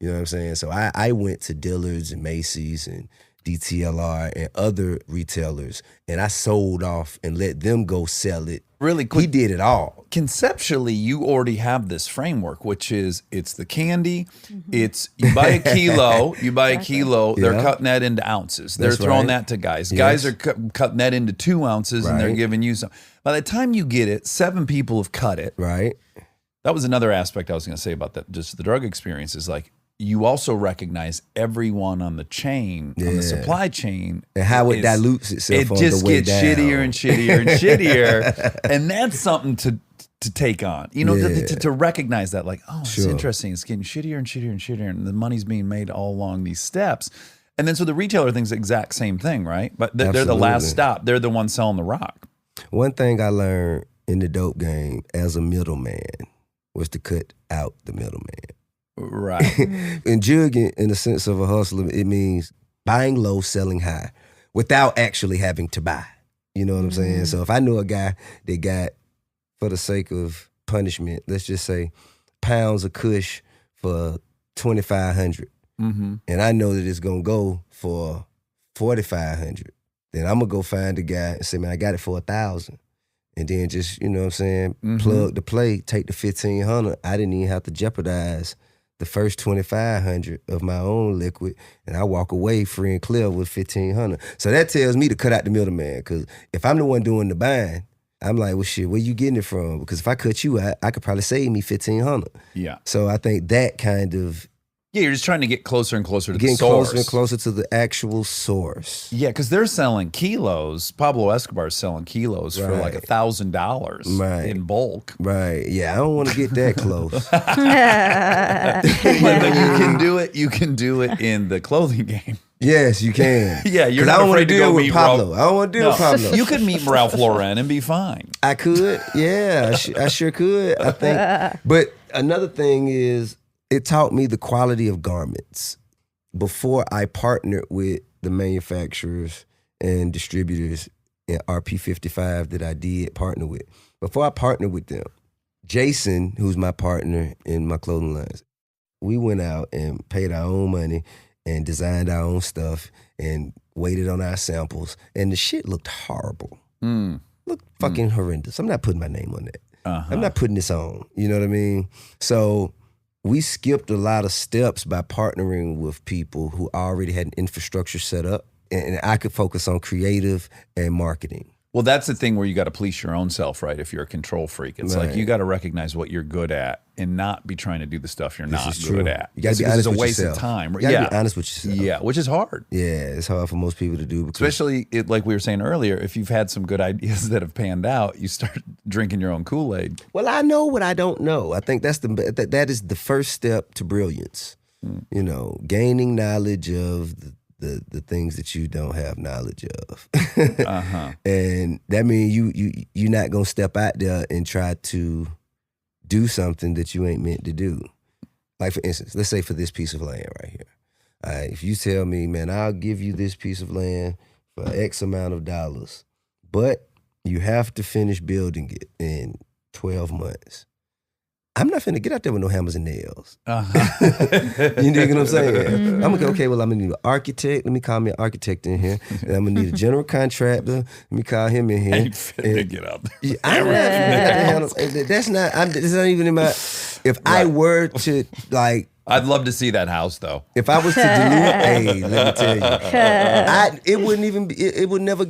You know what I'm saying? So I went to Dillard's and Macy's and DTLR and other retailers, and I sold off and let them go sell it. Really quick. He did it all. Conceptually, you already have this framework, which is it's the candy. It's you buy a kilo, they're cutting that into ounces. They're throwing that to guys. Yes. Guys are cutting that into 2 ounces, and they're giving you some. By the time you get it, 7 people have cut it. Right. That was another aspect I was going to say about that. Just the drug experience is like, you also recognize everyone on the chain, on the supply chain. And how it dilutes itself on the way down. It just gets shittier and shittier and shittier. And that's something to take on. To recognize that, like, oh, it's interesting. It's getting shittier and shittier and shittier. And the money's being made all along these steps. And then so the retailer thinks the exact same thing, right? But they're the last stop. They're the ones selling the rock. One thing I learned in the dope game as a middleman was to cut out the middleman. Right. And jugging, in the sense of a hustler, it means buying low, selling high, without actually having to buy. You know what I'm saying? So if I knew a guy that got, for the sake of punishment, let's just say pounds of kush for $2,500, and I know that it's gonna go for $4,500, then I'm gonna go find a guy and say, man, I got it for $1,000. and then just, you know what I'm saying, plug the play, take the 1,500. I didn't even have to jeopardize the first 2,500 of my own liquid, and I walk away free and clear with 1,500. So that tells me to cut out the middleman, because if I'm the one doing the buying, I'm like, well, shit, where you getting it from? Because if I cut you out, I could probably save me 1,500. Yeah. So I think that kind of Yeah, you're just trying to get closer and closer to the source. Getting closer and closer to the actual source. Yeah, because they're selling kilos. Pablo Escobar's selling kilos for like $1,000 in bulk. Right. Yeah, I don't want to get that close. But you can do it in the clothing game. Yes, you can. Yeah, you're not not afraid afraid to to go with meet Pablo. I don't want to deal with Pablo. You could meet Ralph Lauren and be fine. I could. Yeah, I sure could. I think. But another thing is, it taught me the quality of garments. Before I partnered with the manufacturers and distributors in RP55 that I did partner with, before I partnered with them, Jason, who's my partner in my clothing lines, we went out and paid our own money and designed our own stuff and waited on our samples. And the shit looked horrible. Looked fucking horrendous. I'm not putting my name on that. I'm not putting this on. You know what I mean? So we skipped a lot of steps by partnering with people who already had an infrastructure set up, and I could focus on creative and marketing. Well, that's the thing where you got to police your own self, right? If you're a control freak, it's like you got to recognize what you're good at and not be trying to do the stuff you're not good at. You got to be honest with yourself. It's a waste of time. You got to be honest with yourself. Yeah, which is hard. Yeah, it's hard for most people to do. Especially, like we were saying earlier, if you've had some good ideas that have panned out, you start drinking your own Kool-Aid. Well, I know what I don't know. I think that is the first step to brilliance. You know, gaining knowledge of the things that you don't have knowledge of. And that means you're not going to step out there and try to do something that you ain't meant to do. Like, for instance, let's say for this piece of land right here. If you tell me, man, I'll give you this piece of land for X amount of dollars, but you have to finish building it in 12 months. I'm not finna get out there with no hammers and nails. You dig what I'm saying? I'm gonna go, okay, well, I'm gonna need an architect. Let me call me an architect in here. And I'm gonna need a general contractor. Let me call him in here. Ain't finna get out there. Yeah, I'm not finna that's not even in my, if I were to, like, I'd love to see that house, though. if I was to dilute, let me tell you, it wouldn't even be, it would never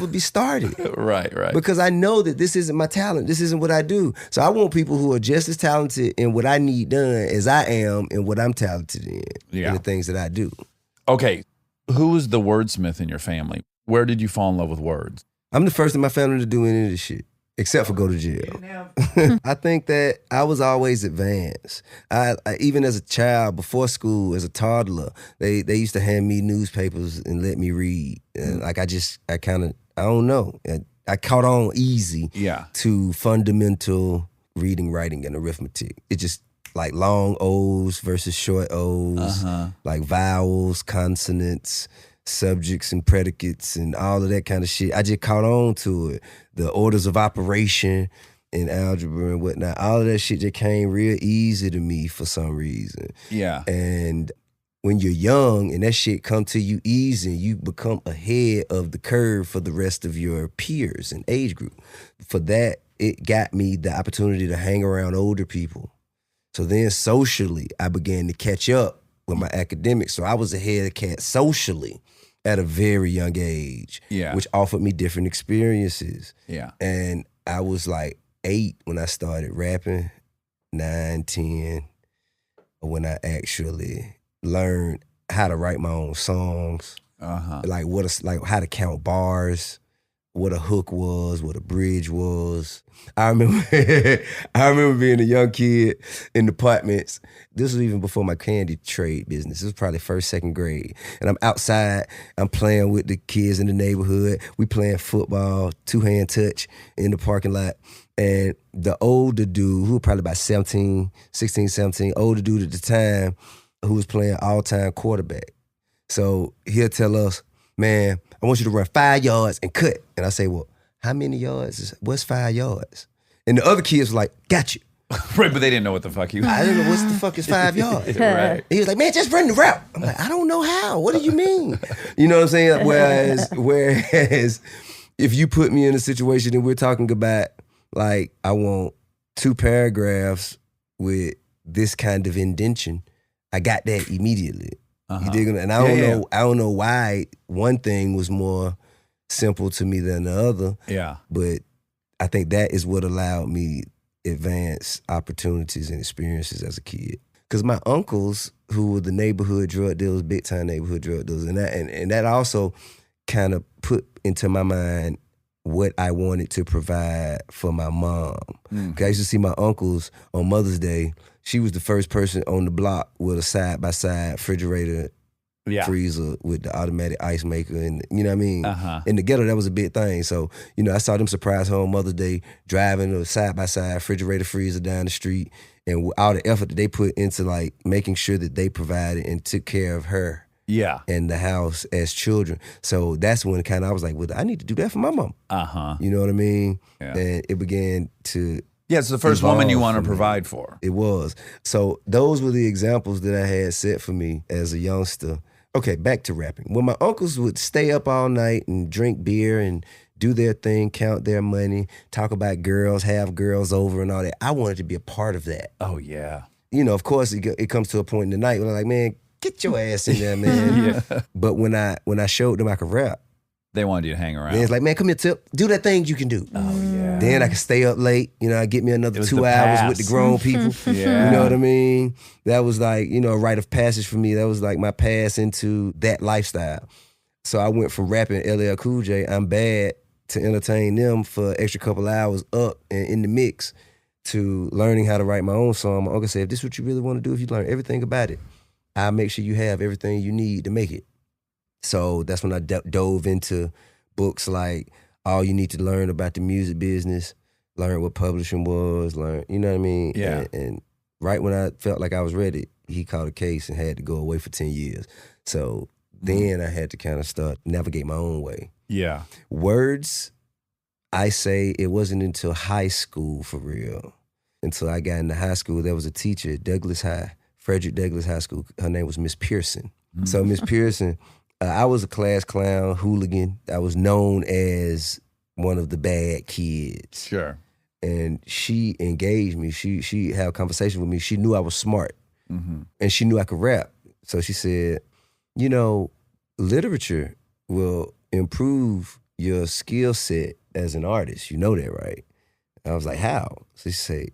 be started. Right. Because I know that this isn't my talent. This isn't what I do. So I want people who are just as talented in what I need done as I am in what I'm talented in. Yeah. In the things that I do. Okay, who was the wordsmith in your family? Where did you fall in love with words? I'm the first in my family to do any of this shit, except for go to jail. I think that I was always advanced. I even as a child, before school, as a toddler, they used to hand me newspapers and let me read. And like I don't know. I caught on easy to fundamental reading, writing, and arithmetic. It just like long O's versus short O's, like vowels, consonants, subjects and predicates and all of that kind of shit. I just caught on to it. The orders of operation in algebra and whatnot, all of that shit just came real easy to me for some reason. Yeah. And when you're young and that shit come to you easy, you become ahead of the curve for the rest of your peers and age group. For that, it got me the opportunity to hang around older people. So then socially, I began to catch up with my academics. So I was ahead of cats socially at a very young age, which offered me different experiences. Yeah. And I was like 8 when I started rapping, 9, 10, when I actually learned how to write my own songs, like how to count bars, what a hook was, what a bridge was. I remember being a young kid in apartments. This was even before my candy trade business. This was probably 1st, 2nd grade. And I'm outside, I'm playing with the kids in the neighborhood. We playing football, 2-hand touch in the parking lot. And the older dude, who was probably about 16, 17, older dude at the time, who was playing all-time quarterback. So he'll tell us, man, I want you to run 5 yards and cut. And I say, well, how many yards? What's 5 yards? And the other kids were like, got you. Right, but they didn't know what the fuck he was. I didn't know what the fuck is 5 yards. Right. He was like, man, just run the route. I'm like, I don't know how. What do you mean? You know what I'm saying? Whereas if you put me in a situation and we're talking about, like, I want 2 paragraphs with this kind of indentation, I got that immediately. You dig it? And I don't know why one thing was more simple to me than the other. Yeah. But I think that is what allowed me advance opportunities and experiences as a kid. Because my uncles, who were the neighborhood drug dealers, big time neighborhood drug dealers, and that also kind of put into my mind what I wanted to provide for my mom. Because I used to see my uncles on Mother's Day. She was the first person on the block with a side-by-side refrigerator, freezer with the automatic ice maker, and you know what I mean? In the ghetto, that was a big thing. So, I saw them surprise her on Mother's Day, driving a side-by-side refrigerator freezer down the street, and all the effort that they put into like making sure that they provided and took care of her and the house as children. So that's when kind of I was like, well, I need to do that for my mom. You know what I mean? Yeah. And it began to it's the first woman you want to provide for. It was. So those were the examples that I had set for me as a youngster. Okay, back to rapping. When my uncles would stay up all night and drink beer and do their thing, count their money, talk about girls, have girls over and all that, I wanted to be a part of that. Oh, yeah. Of course, it comes to a point in the night where I'm like, man, get your ass in there, man. But when I showed them I could rap, they wanted you to hang around. Then it's like, man, come here, Tip. Do that thing you can do. Oh, yeah. Then I could stay up late. I get me another 2 hours with the grown people. You know what I mean? That was like, a rite of passage for me. That was like my pass into that lifestyle. So I went from rapping LL Cool J, I'm bad, to entertain them for an extra couple hours up and in the mix, to learning how to write my own song. My uncle said, if this is what you really want to do, if you learn everything about it, I'll make sure you have everything you need to make it. So that's when I dove into books like All You Need to Learn About the Music Business, learn what publishing was, learn, you know what I mean? Yeah. And right when I felt like I was ready, he caught a case and had to go away for 10 years. So then I had to kind of start navigate my own way. Yeah. Words, I say it wasn't until high school for real. Until I got into high school, there was a teacher at Douglas High, Frederick Douglass High School. Her name was Miss Pearson. So Miss Pearson, I was a class clown, hooligan. I was known as one of the bad kids. Sure. And she engaged me. She had a conversation with me. She knew I was smart. And she knew I could rap. So she said, literature will improve your skill set as an artist. You know that, right? I was like, how? So she said,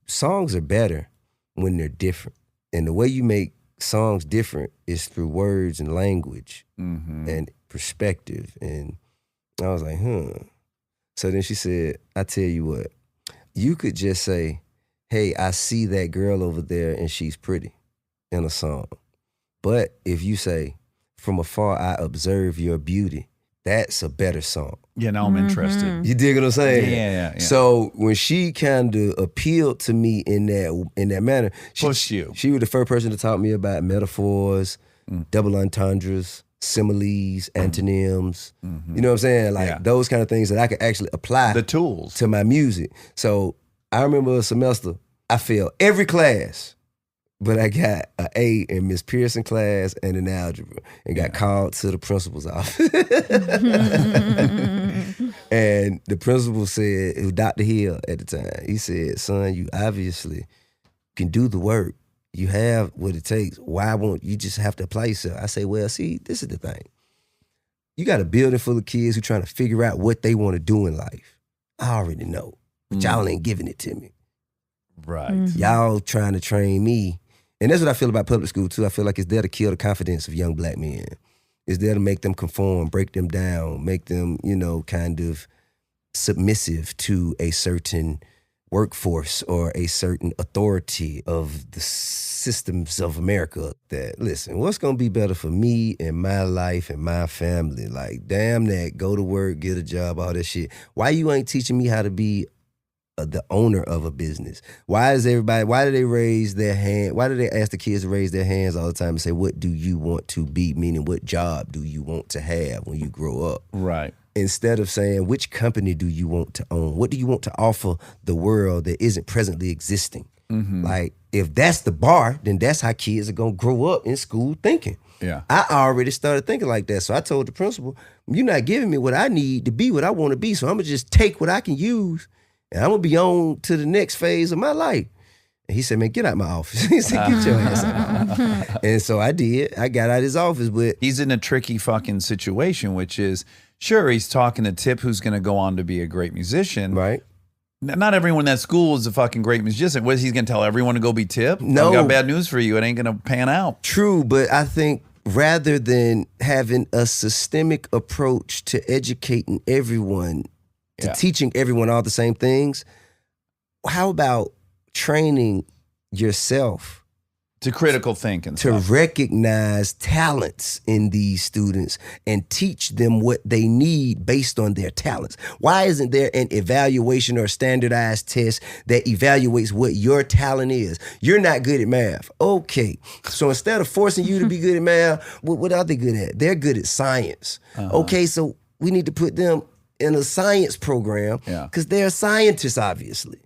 songs are better when they're different. And the way you make songs different is through words and language and perspective. And I was like, So then she said, I tell you what, you could just say, hey, I see that girl over there and she's pretty in a song. But if you say, from afar I observe your beauty, that's a better song. Now I'm interested. You dig what I'm saying? Yeah. So when she kind of appealed to me in that manner, pushed you. She was the first person to talk me about metaphors, double entendres, similes, antonyms. You know what I'm saying? Like those kind of things that I could actually apply the tools to my music. So I remember a semester, I failed every class, but I got an A in Miss Pearson class and in algebra and got called to the principal's office. And the principal said, it was Dr. Hill at the time, he said, son, you obviously can do the work. You have what it takes. Why won't you just have to apply yourself? I say, well, see, this is the thing. You got a building full of kids who trying to figure out what they want to do in life. I already know, but y'all ain't giving it to me. Right. Y'all trying to train me. And that's what I feel about public school too. I feel like it's there to kill the confidence of young black men. It's there to make them conform, break them down, make them, kind of submissive to a certain workforce or a certain authority of the systems of America. That, listen, what's going to be better for me and my life and my family? Like, damn that, go to work, get a job, all that shit. Why you ain't teaching me how to be the owner of a business? Why do they raise their hand? Why do they ask the kids to raise their hands all the time and say, what do you want to be? Meaning, what job do you want to have when you grow up? Right. Instead of saying, which company do you want to own? What do you want to offer the world that isn't presently existing? Like, if that's the bar, then that's how kids are going to grow up in school thinking. Yeah. I already started thinking like that. So I told the principal, you're not giving me what I need to be what I want to be. So I'm going to just take what I can use and I'm going to be on to the next phase of my life. And he said, man, get out my office. He said, get your ass out my office. And so I did. I got out of his office. But he's in a tricky fucking situation, which is, sure, he's talking to Tip, who's going to go on to be a great musician. Right. Not everyone in that school is a fucking great musician. What is he going to tell everyone to go be Tip? No. I got bad news for you. It ain't going to pan out. True, but I think rather than having a systemic approach to educating everyone, to teaching everyone all the same things, how about training yourself to critical think and to stuff. recognize talents in these students and teach them what they need based on their talents? Why isn't there an evaluation or standardized test that evaluates what your talent is? You're not good at math. Okay. So instead of forcing you to be good at math, what are they good at? They're good at science. Okay, so we need to put them in a science program because they're scientists, obviously.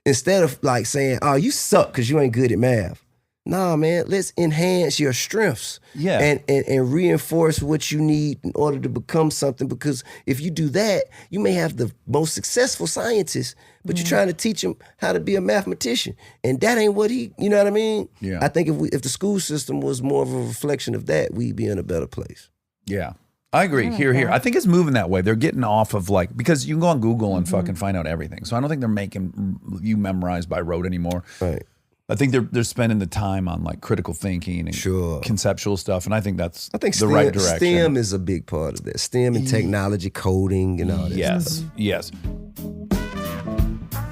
Instead of like saying, oh, you suck because you ain't good at math. Nah, man, let's enhance your strengths and reinforce what you need in order to become something. Because if you do that, you may have the most successful scientist, but you're trying to teach him how to be a mathematician. And that ain't what you know what I mean? Yeah. I think if the school system was more of a reflection of that, we'd be in a better place. Yeah. I agree. Here. I think it's moving that way. They're getting off of like, because you can go on Google and fucking find out everything. So I don't think they're making you memorize by rote anymore. Right. I think they're spending the time on like critical thinking and conceptual stuff, and I think that's the right direction. STEM is a big part of that. STEM and technology, coding, and all that stuff. Yes.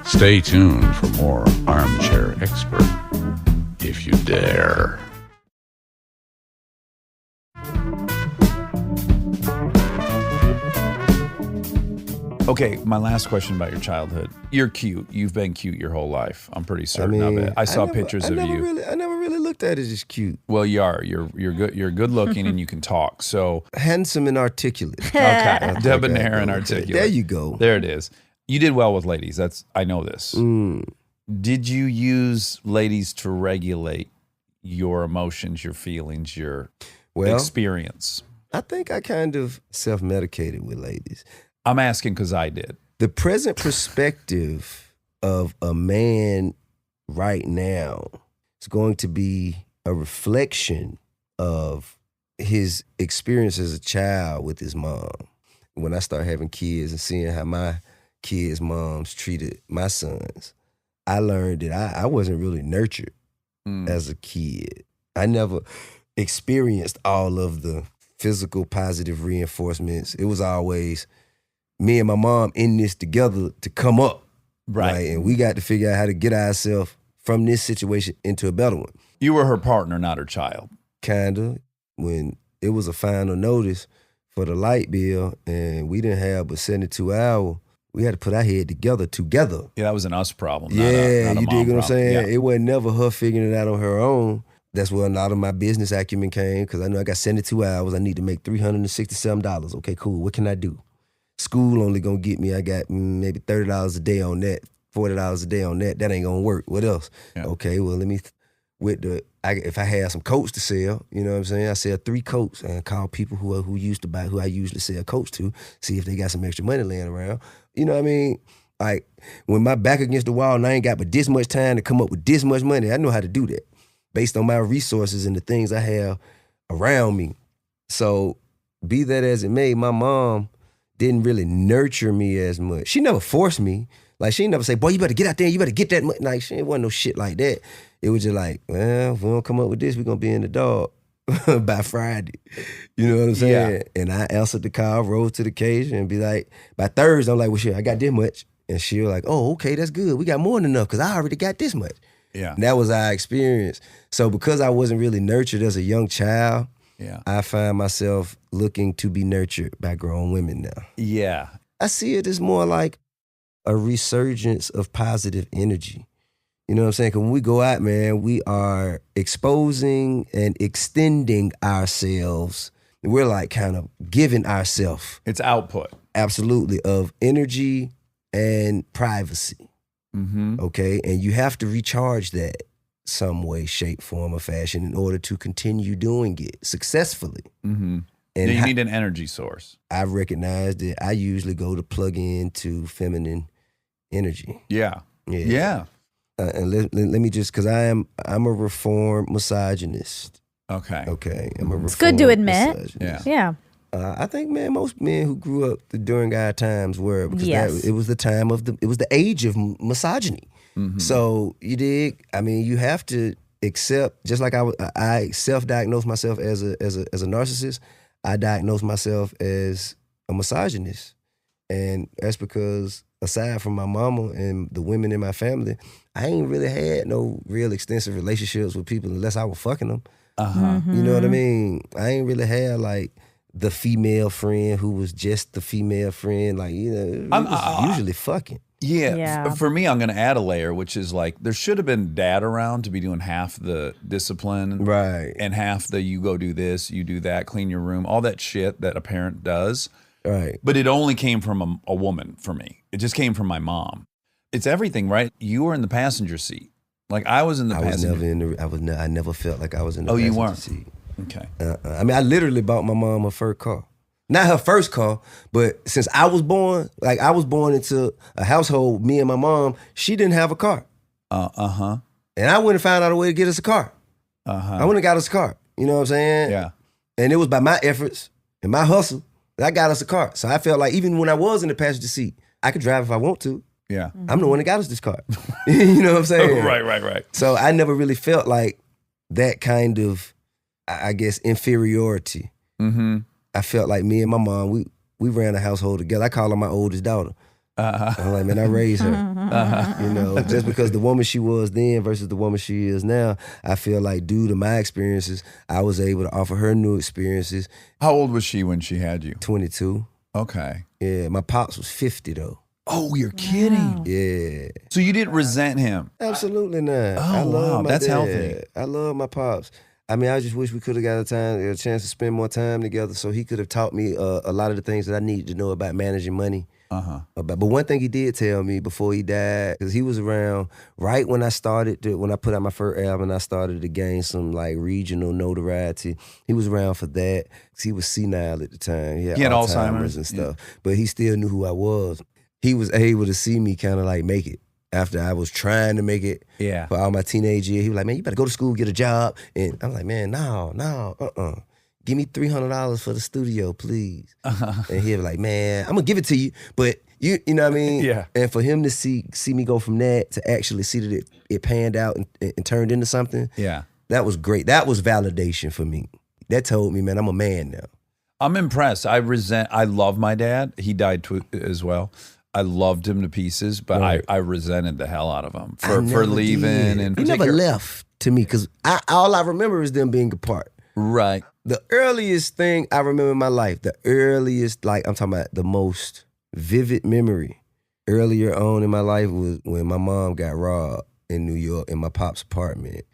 Stay tuned for more Armchair Expert, if you dare. Okay, my last question about your childhood. You're cute. You've been cute your whole life. I'm pretty certain of it. I saw pictures of you. I never really looked at it as cute. Well, you are. You're good. You're good looking and you can talk. So handsome and articulate. Okay, debonair and articulate. There you go. There it is. You did well with ladies. I know this. Did you use ladies to regulate your emotions, your feelings, your experience? I think I kind of self-medicated with ladies. I'm asking because I did. The present perspective of a man right now is going to be a reflection of his experience as a child with his mom. When I start having kids and seeing how my kids' moms treated my sons, I learned that I wasn't really nurtured as a kid. I never experienced all of the physical positive reinforcements. It was always me and my mom in this together to come up. Right. And we got to figure out how to get ourselves from this situation into a better one. You were her partner, not her child. Kinda. When it was a final notice for the light bill and we didn't have but 72 hours, we had to put our head together. Yeah, that was an us problem. Yeah, not a you dig what I'm saying? Yeah. It wasn't never her figuring it out on her own. That's where a lot of my business acumen came, because I know I got 72 hours. I need to make $367. Okay, cool. What can I do? School only gonna get me, I got maybe $30 a day on that, $40 a day on that. That ain't gonna work. What else? Yeah. Okay, well, let me, if I had some coats to sell, you know what I'm saying? I sell 3 coats and call people who I usually sell coats to, see if they got some extra money laying around. You know what I mean? Like, when my back against the wall and I ain't got but this much time to come up with this much money, I know how to do that based on my resources and the things I have around me. So, be that as it may, my mom didn't really nurture me as much. She never forced me. Like, she never say, boy, you better get out there, you better get that money. Like, she ain't wasn't no shit like that. It was just like, well, if we don't come up with this, we're gonna be in the dog by Friday. You know what I'm saying? Yeah. And I answered the call, rose to the occasion, and be like, by Thursday, I'm like, well, shit, I got this much. And she was like, oh, okay, that's good. We got more than enough, because I already got this much. Yeah. And that was our experience. So because I wasn't really nurtured as a young child, I find myself looking to be nurtured by grown women now. Yeah. I see it as more like a resurgence of positive energy. You know what I'm saying? Because when we go out, man, we are exposing and extending ourselves. We're like kind of giving ourselves. It's output. Absolutely. Of energy and privacy. Mm-hmm. Okay? And you have to recharge that. some way, shape, form, or fashion in order to continue doing it successfully. Mm-hmm. And you need an energy source. I've recognized that I usually go to plug into feminine energy. Yeah. And let me just, because I'm a reformed misogynist. Okay. I'm a reformed It's good to admit. misogynist. Yeah. I think, man, most men who grew up during our times were, because Yes. it was the time of it was the age of misogyny. Mm-hmm. So you dig? I mean, you have to accept, just like I self-diagnosed myself as a narcissist, I diagnosed myself as a misogynist. And that's because aside from my mama and the women in my family, I ain't really had no real extensive relationships with people unless I was fucking them. You know what I mean? I ain't really had like the female friend who was just the female friend. Like, you know, it was usually fucking. Yeah. For me, I'm going to add a layer, which is like there should have been dad around to be doing half the discipline. Right. And half the you go do this, you do that, clean your room, all that shit that a parent does. Right. But it only came from a woman for me. It just came from my mom. It's everything, right? You were in the passenger seat. Like I was in the passenger seat. I never felt like I was in the passenger you weren't? seat. Okay. I mean, I literally bought my mom her first car. Not her first car, but since I was born, like I was born into a household, me and my mom, she didn't have a car. And I went and found out a way to get us a car. I went and got us a car. You know what I'm saying? Yeah. And it was by my efforts and my hustle that I got us a car. So I felt like even when I was in the passenger seat, I could drive if I want to. Yeah. I'm the one that got us this car. You know what I'm saying? Right. So I never really felt like that kind of, I guess, inferiority. Mm-hmm. I felt like me and my mom, we ran a household together. I call her my oldest daughter. I'm like, man, I raised her. You know, just because the woman she was then versus the woman she is now, I feel like due to my experiences, I was able to offer her new experiences. How old was she when she had you? 22. Okay. Yeah, my pops was 50 though. Oh, you're kidding. Yeah. So you didn't resent him? Absolutely not. Oh, I love wow. my That's dad. healthy. I love my pops. I mean, I just wish we could have got a chance to spend more time together so he could have taught me a lot of the things that I needed to know about managing money. But one thing he did tell me before he died, because he was around right when I when I put out my first album, I started to gain some like regional notoriety. He was around for that because he was senile at the time. He had Alzheimer's and stuff, but he still knew who I was. He was able to see me kind of like make it. After I was trying to make it for all my teenage years, he was like, man, you better go to school, get a job. And I'm like, man, no. Give me $300 for the studio, please. And he'd be like, man, I'm gonna give it to you, but you know what I mean? Yeah. And for him to see me go from that to actually see that it panned out and turned into something, that was great. That was validation for me. That told me, man, I'm a man now. I'm impressed. I love my dad. He died as well. I loved him to pieces, but I resented the hell out of him for leaving. And he never left to me because all I remember is them being apart. Right. The earliest thing I remember in my life, like I'm talking about the most vivid memory earlier on in my life was when my mom got robbed in New York in my pop's apartment.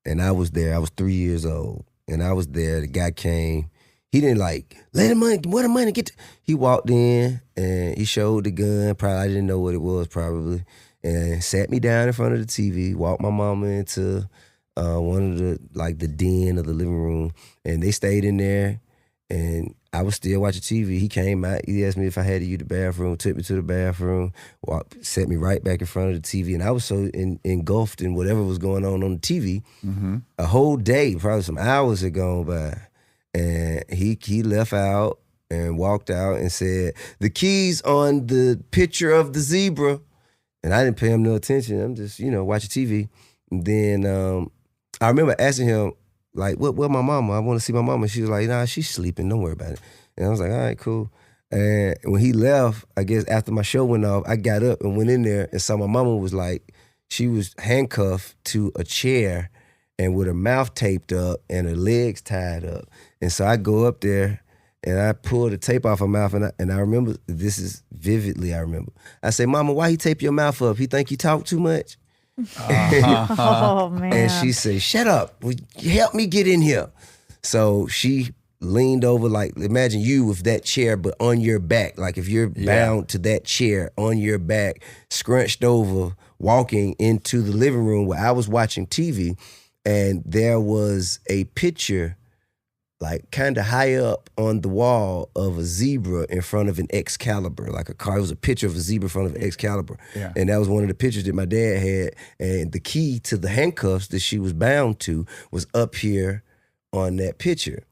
And I was there. I was 3 years old. And I was there. The guy came. He didn't like, where the money get to? He walked in and he showed the gun. Probably I didn't know what it was probably. And sat me down in front of the TV, walked my mama into one of the den of the living room. And they stayed in there and I was still watching TV. He came out, he asked me if I had to use the bathroom, took me to the bathroom, set me right back in front of the TV. And I was so engulfed in whatever was going on the TV. Mm-hmm. A whole day, probably some hours had gone by. And he left out and walked out and said, the keys on the picture of the zebra. And I didn't pay him no attention. I'm just, watching TV. And then I remember asking him, like, what my mama? I want to see my mama. She was like, nah, she's sleeping. Don't worry about it. And I was like, all right, cool. And when he left, I guess after my show went off, I got up and went in there and saw my mama was like, she was handcuffed to a chair and with her mouth taped up and her legs tied up. And so I go up there and I pull the tape off her mouth and I remember, this is vividly I remember. I say, Mama, why he tape your mouth up? He think you talk too much? Oh, man. And she said, shut up. Help me get in here. So she leaned over, like, imagine you with that chair, but on your back. Like if you're bound to that chair on your back, scrunched over walking into the living room where I was watching TV, and there was a picture like kind of high up on the wall of a zebra in front of an Excalibur, like a car. It was a picture of a zebra in front of an Excalibur. Yeah. And that was one of the pictures that my dad had. And the key to the handcuffs that she was bound to was up here on that picture.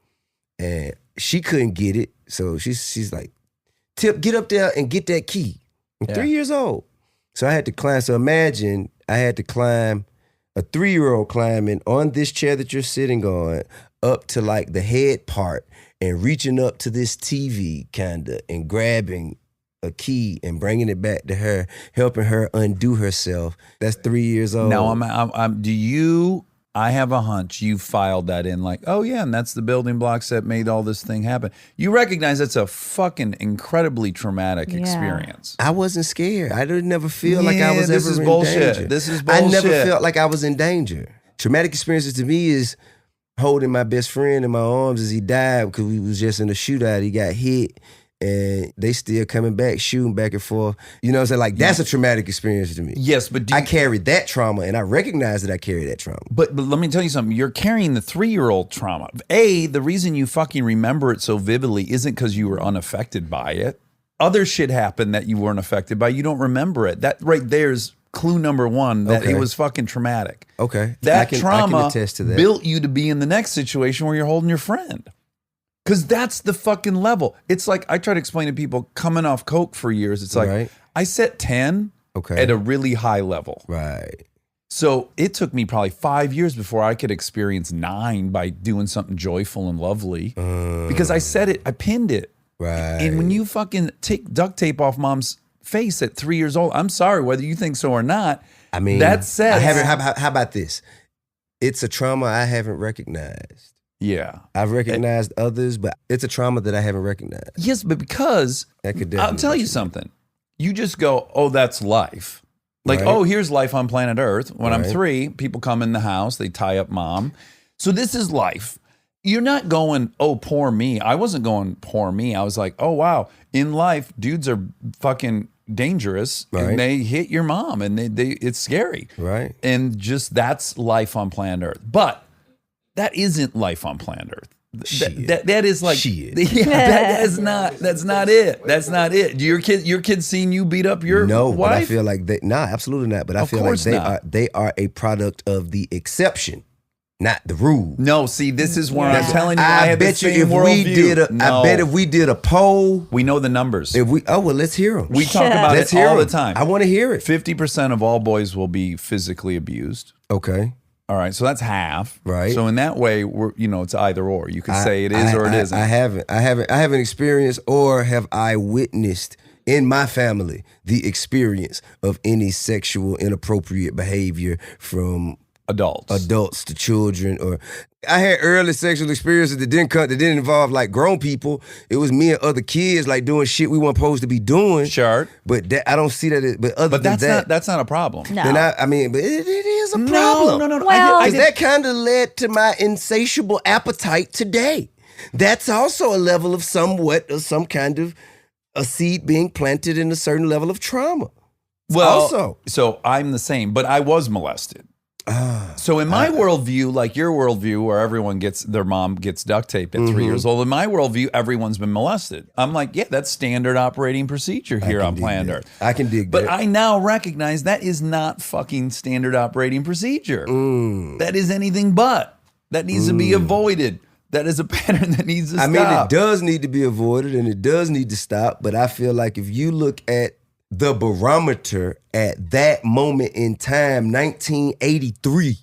And she couldn't get it. So she's like, Tip, get up there and get that key. I'm 3 years old. So I had to climb. So imagine I had to climb, a 3-year-old climbing on this chair that you're sitting on, up to like the head part and reaching up to this TV kinda and grabbing a key and bringing it back to her, helping her undo herself. That's 3 years old. Now, I have a hunch you filed that in like, oh yeah, and that's the building blocks that made all this thing happen. You recognize that's a fucking incredibly traumatic experience. I wasn't scared. I didn't never feel like I was this ever is in bullshit. danger. This is bullshit. I never felt like I was in danger. Traumatic experiences to me is holding my best friend in my arms as he died because we was just in a shootout. He got hit and they still coming back, shooting back and forth. You know what I'm saying? Like, that's a traumatic experience to me. Yes, but I carried that trauma and I recognize that I carry that trauma. But let me tell you something. You're carrying the 3-year-old trauma. The reason you fucking remember it so vividly isn't because you were unaffected by it. Other shit happened that you weren't affected by. You don't remember it. That right there's clue number one, that it was fucking traumatic. Okay. That trauma I can attest to that. built you to be in the next situation where you're holding your friend. Because that's the fucking level. It's like, I try to explain to people coming off coke for years. It's like, I set 10 at a really high level. Right. So it took me probably 5 years before I could experience 9 by doing something joyful and lovely. Because I set it, I pinned it. Right. And when you fucking take duct tape off mom's face at 3 years old, I'm sorry, whether you think so or not. I mean, that says, how about this? It's a trauma I haven't recognized. Yeah. I've recognized others, but it's a trauma that I haven't recognized. Yes, but because I'll tell you something. You just go, oh, that's life. Like, oh, here's life on planet Earth. When I'm 3, people come in the house, they tie up mom. So this is life. You're not going, oh, poor me. I wasn't going, poor me. I was like, oh, wow. In life, dudes are fucking dangerous and they hit your mom and it's scary. Right. And just that's life on planet Earth. But that isn't life on planet Earth. That is like, that's not it. That's not it. Your kids seen you beat up your wife? But I feel like absolutely not. But I feel like they are a product of the exception, not the rule. No, see, this is where I'm telling you. I bet you if we did a poll, we know the numbers. Let's hear them. We talk about it all the time. I want to hear it. 50% of all boys will be physically abused. Okay. All right, so that's half. Right. So in that way, it's either or. You can say it is or it isn't. I haven't experienced or have I witnessed in my family the experience of any sexual inappropriate behavior from adults to children. Or I had early sexual experiences that didn't involve like grown people. It was me and other kids like doing shit we weren't supposed to be doing. Sure. But I don't see that. But that's not a problem. No. Then but it is a problem. No. Well, That kind of led to my insatiable appetite today. That's also a level of some kind of a seed being planted in a certain level of trauma. Well, so I'm the same, but I was molested. So in my worldview, like your worldview, where their mom gets duct taped at 3 years old, in my worldview, everyone's been molested. I'm like, yeah, that's standard operating procedure here on planet Earth. I can dig that. But I now recognize that is not fucking standard operating procedure. That is anything but. That needs to be avoided. That is a pattern that needs to stop. I mean, it does need to be avoided and it does need to stop. But I feel like if you look at the barometer at that moment in time, 1983.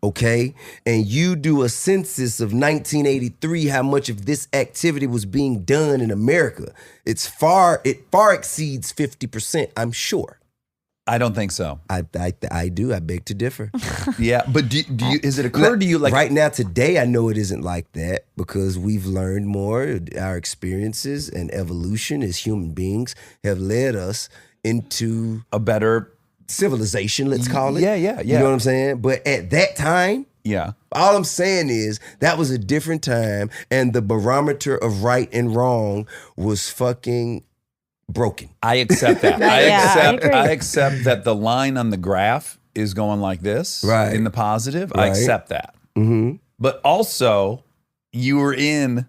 Okay, and you do a census of 1983, how much of this activity was being done in America? It far exceeds 50%, I'm sure. I don't think so. I do. I beg to differ. Yeah, but do you? Is it occurred to you like right now today? I know it isn't like that because we've learned more. Our experiences and evolution as human beings have led us into a better civilization. Let's call it. Yeah. You know what I'm saying? But at that time, all I'm saying is that was a different time, and the barometer of right and wrong was fucking broken. I accept that. I accept that the line on the graph is going like this in the positive. I accept that. Mm-hmm. But also, you were in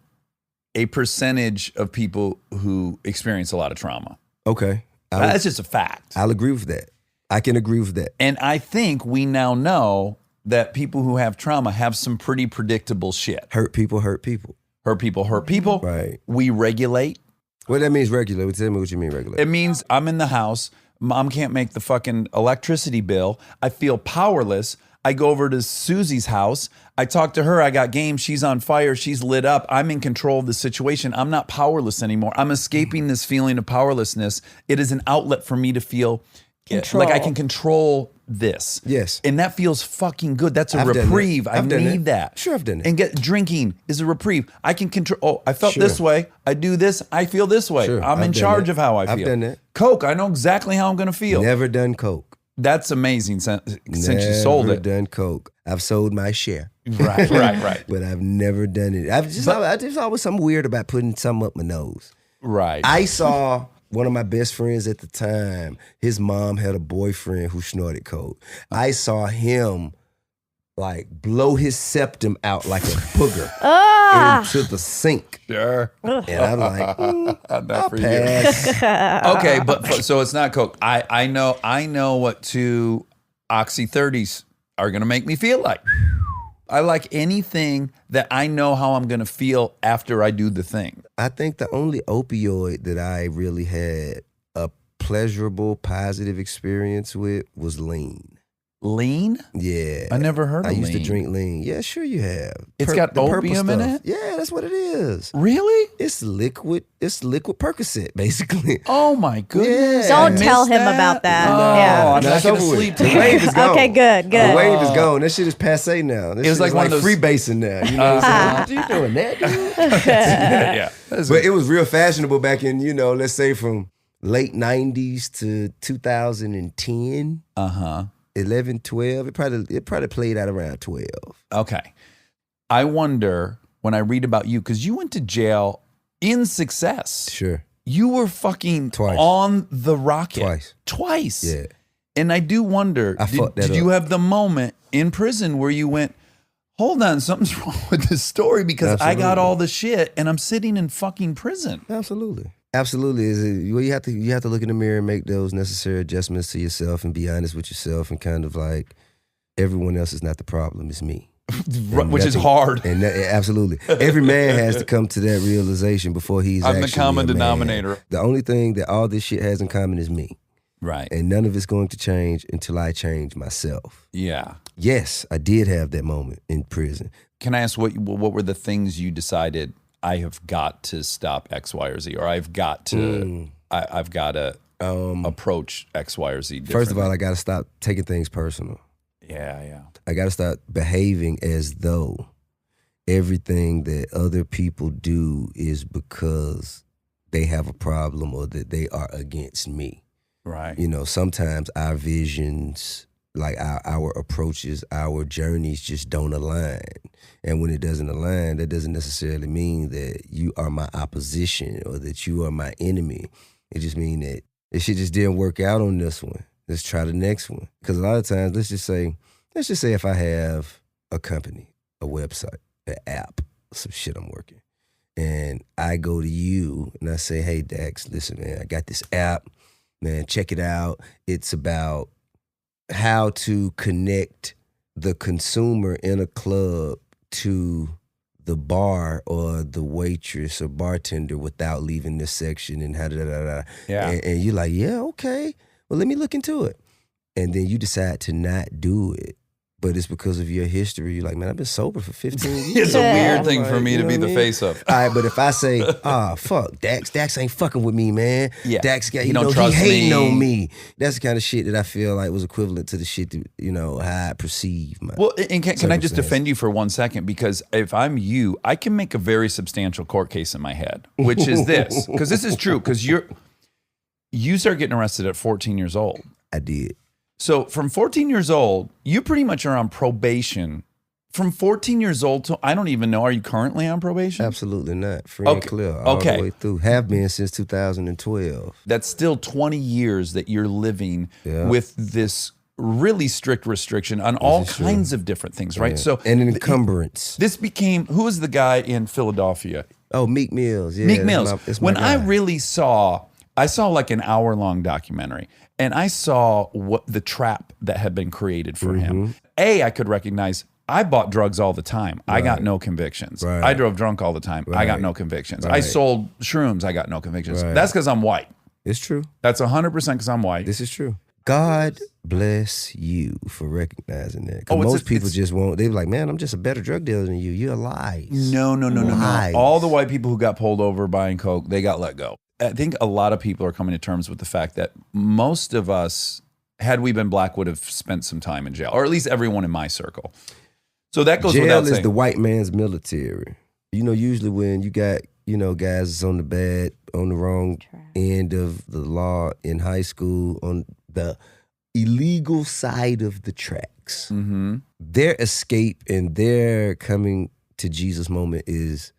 a percentage of people who experience a lot of trauma. Okay. That's just a fact. I'll agree with that. I can agree with that. And I think we now know that people who have trauma have some pretty predictable shit. Hurt people hurt people. Hurt people hurt people. Right. We regulate. What that means regular? Tell me what you mean regular. It means I'm in the house. Mom can't make the fucking electricity bill. I feel powerless. I go over to Susie's house. I talk to her. I got game. She's on fire. She's lit up. I'm in control of the situation. I'm not powerless anymore. I'm escaping this feeling of powerlessness. It is an outlet for me to feel like I can control this. Yes. And that feels fucking good. That's a reprieve. I need that. Sure, I've done it. And drinking is a reprieve. I can control. Oh, I felt this way. I do this. I feel this way. Sure, I'm in charge of how I feel. I've done that. Coke. I know exactly how I'm going to feel. Never done Coke. That's amazing since you sold it. Never done Coke. I've sold my share. Right. But I've never done it. I just always something weird about putting something up my nose. Right. I saw one of my best friends at the time. His mom had a boyfriend who snorted Coke. I saw him like blow his septum out like a booger into the sink. Sure. And I'm like, I'll for pass. Okay, but so it's not Coke. I know what 2 Oxy 30s are going to make me feel like. I like anything that I know how I'm going to feel after I do the thing. I think the only opioid that I really had a pleasurable, positive experience with was lean. Lean? Yeah. I never heard of lean. I used to drink lean. Yeah, sure you have. It's got opium in it? Yeah, that's what it is. Really? It's liquid Percocet, basically. Oh my goodness. Yeah. Don't tell him about that. Oh, Yeah. I'm not going to sleep The wave is gone. Okay, good. The wave is gone. That shit is passe now. This It was shit like is one of those- freebasing now. You know what I'm saying? What you doing that, dude? Yeah. But it was real fashionable back in, let's say from late 90s to 2010. 11, 12. It probably played out around 12. Okay. I wonder when I read about you, because you went to jail in success. Sure. You were fucking Twice. on the rocket. Twice. Yeah. And I do wonder, did you have the moment in prison where you went, hold on, something's wrong with this story because I got all the shit and I'm sitting in fucking prison. Absolutely. You have to look in the mirror and make those necessary adjustments to yourself and be honest with yourself and kind of like everyone else is not the problem, it's me. Which is hard. And absolutely. Every man has to come to that realization before he's I'm actually the common a man. denominator. The only thing that all this shit has in common is me. Right. And none of it's going to change until I change myself. Yeah. Yes, I did have that moment in prison. Can I ask what were the things you decided I have got to stop X, Y, or Z, or I've got to approach X, Y, or Z differently? First of all, I got to stop taking things personal. Yeah. I got to start behaving as though everything that other people do is because they have a problem or that they are against me. Right. Sometimes our visions, like our approaches, our journeys just don't align. And when it doesn't align, that doesn't necessarily mean that you are my opposition or that you are my enemy. It just means that it shit just didn't work out on this one. Let's try the next one. Because a lot of times, let's just say if I have a company, a website, an app, some shit I'm working, and I go to you and I say, hey, Dax, listen, man, I got this app. Man, check it out. It's about how to connect the consumer in a club to the bar or the waitress or bartender without leaving this section and how Yeah. And you're like, yeah, okay. Well, let me look into it. And then you decide to not do it. But it's because of your history. You're like, man, I've been sober for 15 years. It's a weird thing for Like, me you to know be what the I mean? face of. All right, but if I say, fuck, Dax ain't fucking with me, man. Yeah. Dax got, He don't he trust hating me. on me. That's the kind of shit that I feel like was equivalent to the shit that, how I perceive my Well, and can I just circumstance. defend you for 1 second? Because if I'm you, I can make a very substantial court case in my head, which is this. Because this is true. Because you start getting arrested at 14 years old. I did. So from 14 years old, you pretty much are on probation from 14 years old to, I don't even know, are you currently on probation? Absolutely not. Free and clear all the way through. Have been since 2012. That's still 20 years that you're living with this really strict restriction on all kinds of different things, right? So and an encumbrance. This became, who was the guy in Philadelphia? Oh, Meek Mills. Yeah, Meek Mills. When I really saw like an hour-long documentary, and I saw what the trap that had been created for him. I could recognize, I bought drugs all the time. I got no convictions. I drove drunk all the time. I got no convictions. I sold shrooms. I got no convictions. That's because I'm white. It's true. That's 100% because I'm white. This is true. God bless you for recognizing that. Because most people just won't. They're like, man, I'm just a better drug dealer than you. You're lies. No. All the white people who got pulled over buying coke, they got let go. I think a lot of people are coming to terms with the fact that most of us, had we been black, would have spent some time in jail, or at least everyone in my circle. So that goes without saying. Jail is the white man's military. Usually when you got, guys that's on the wrong end of the law in high school, on the illegal side of the tracks, their escape and their coming to Jesus moment is,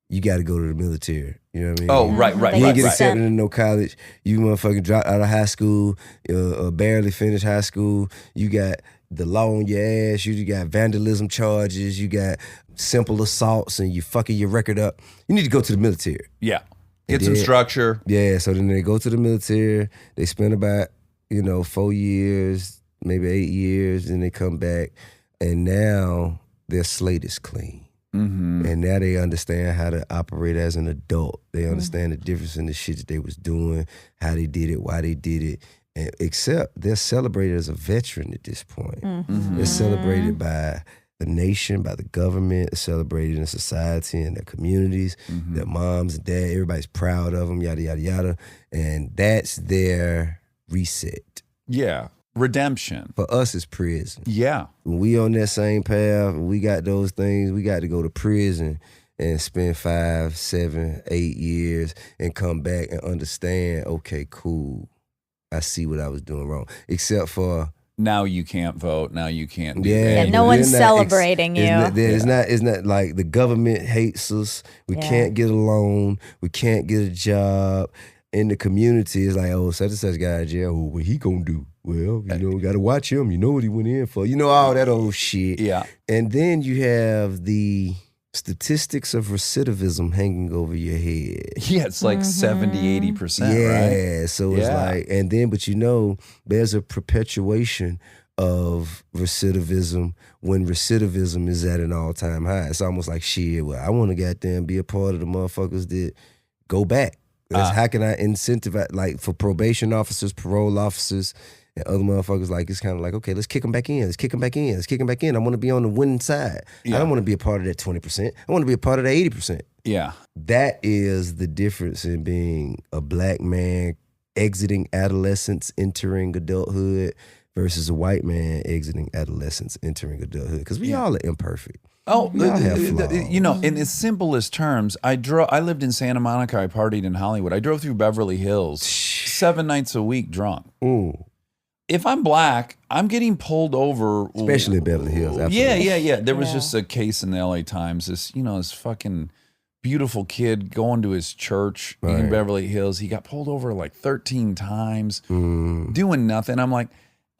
you got to go to the military. You know what I mean? Oh, right. You ain't get accepted in no college. You motherfucking dropped out of high school, barely finished high school. You got the law on your ass. You got vandalism charges. You got simple assaults, and you fucking your record up. You need to go to the military. Yeah. Get some structure. Yeah, so then they go to the military. They spend about, 4 years, maybe 8 years, and they come back, and now their slate is clean. And now they understand how to operate as an adult. They understand the difference in the shit that they was doing, how they did it, why they did it. And except they're celebrated as a veteran at this point. They're celebrated by the nation, by the government. They're celebrated in society and their communities. Their moms and dad, everybody's proud of them, yada, yada, yada. And that's their reset. Yeah. Redemption. For us, it's prison. Yeah. When we on that same path, we got those things, we got to go to prison and spend 5, 7, 8 years and come back and understand, okay, cool, I see what I was doing wrong. Except for, now you can't vote. Now you can't do that. Yeah, no one's celebrating you. It's not like the government hates us. We can't get a loan. We can't get a job. In the community, it's like, oh, such and such guy in jail. Oh, what he gonna do? Well, we got to watch him. You know what he went in for. All that old shit. Yeah. And then you have the statistics of recidivism hanging over your head. Yeah, it's like 70, 80%, right? Yeah, so it's like, and then, but there's a perpetuation of recidivism when recidivism is at an all-time high. It's almost like, shit, well, I want to goddamn be a part of the motherfuckers that go back. How can I incentivize, like for probation officers, parole officers, and other motherfuckers, like it's kind of like, okay, let's kick them back in. Let's kick them back in. Let's kick them back in. I want to be on the winning side. I don't want to be a part of that 20%. I want to be a part of that 80%. Yeah. That is the difference in being a black man exiting adolescence, entering adulthood, versus a white man exiting adolescence, entering adulthood. Because we all are imperfect. Oh, in its simplest terms, I lived in Santa Monica. I partied in Hollywood. I drove through Beverly Hills 7 nights a week drunk. Ooh. If I'm black, I'm getting pulled over. Especially in Beverly Hills. Absolutely. Yeah. There was just a case in the LA Times. This fucking beautiful kid going to his church in Beverly Hills. He got pulled over like 13 times, doing nothing. I'm like,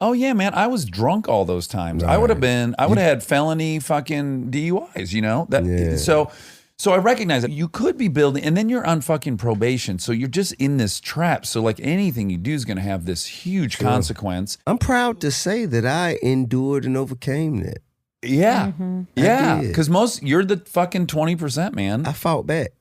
oh yeah, man, I was drunk all those times. I would have had felony fucking DUIs, So I recognize that you could be building, and then you're on fucking probation. So you're just in this trap. So like anything you do is going to have this huge consequence. I'm proud to say that I endured and overcame that. Yeah. Yeah. Because you're the fucking 20%, man. I fought back.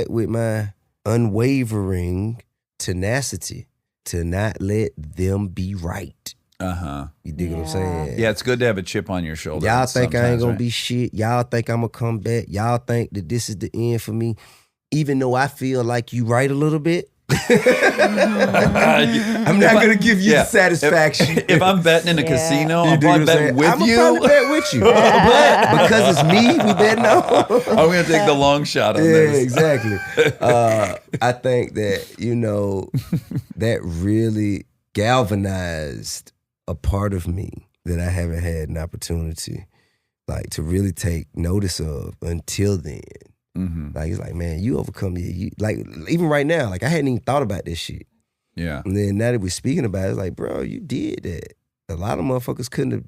With my unwavering tenacity to not let them be right. You dig what I'm saying? Yeah, it's good to have a chip on your shoulder. Y'all think I ain't gonna be shit. Y'all think I'm gonna come back. Y'all think that this is the end for me. Even though I feel like you right a little bit. I'm not gonna give you the satisfaction. If I'm betting in a casino, I'm probably betting with you. I'm probably bet with you. But because it's me, we betting on. I'm gonna take the long shot on this. Yeah, exactly. I think that, that really galvanized a part of me that I haven't had an opportunity like to really take notice of until then. Like it's like, man, you overcome it. You like even right now, like I hadn't even thought about this shit. Yeah. And then now that we're speaking about it, it's like, bro, you did that. A lot of motherfuckers couldn't have.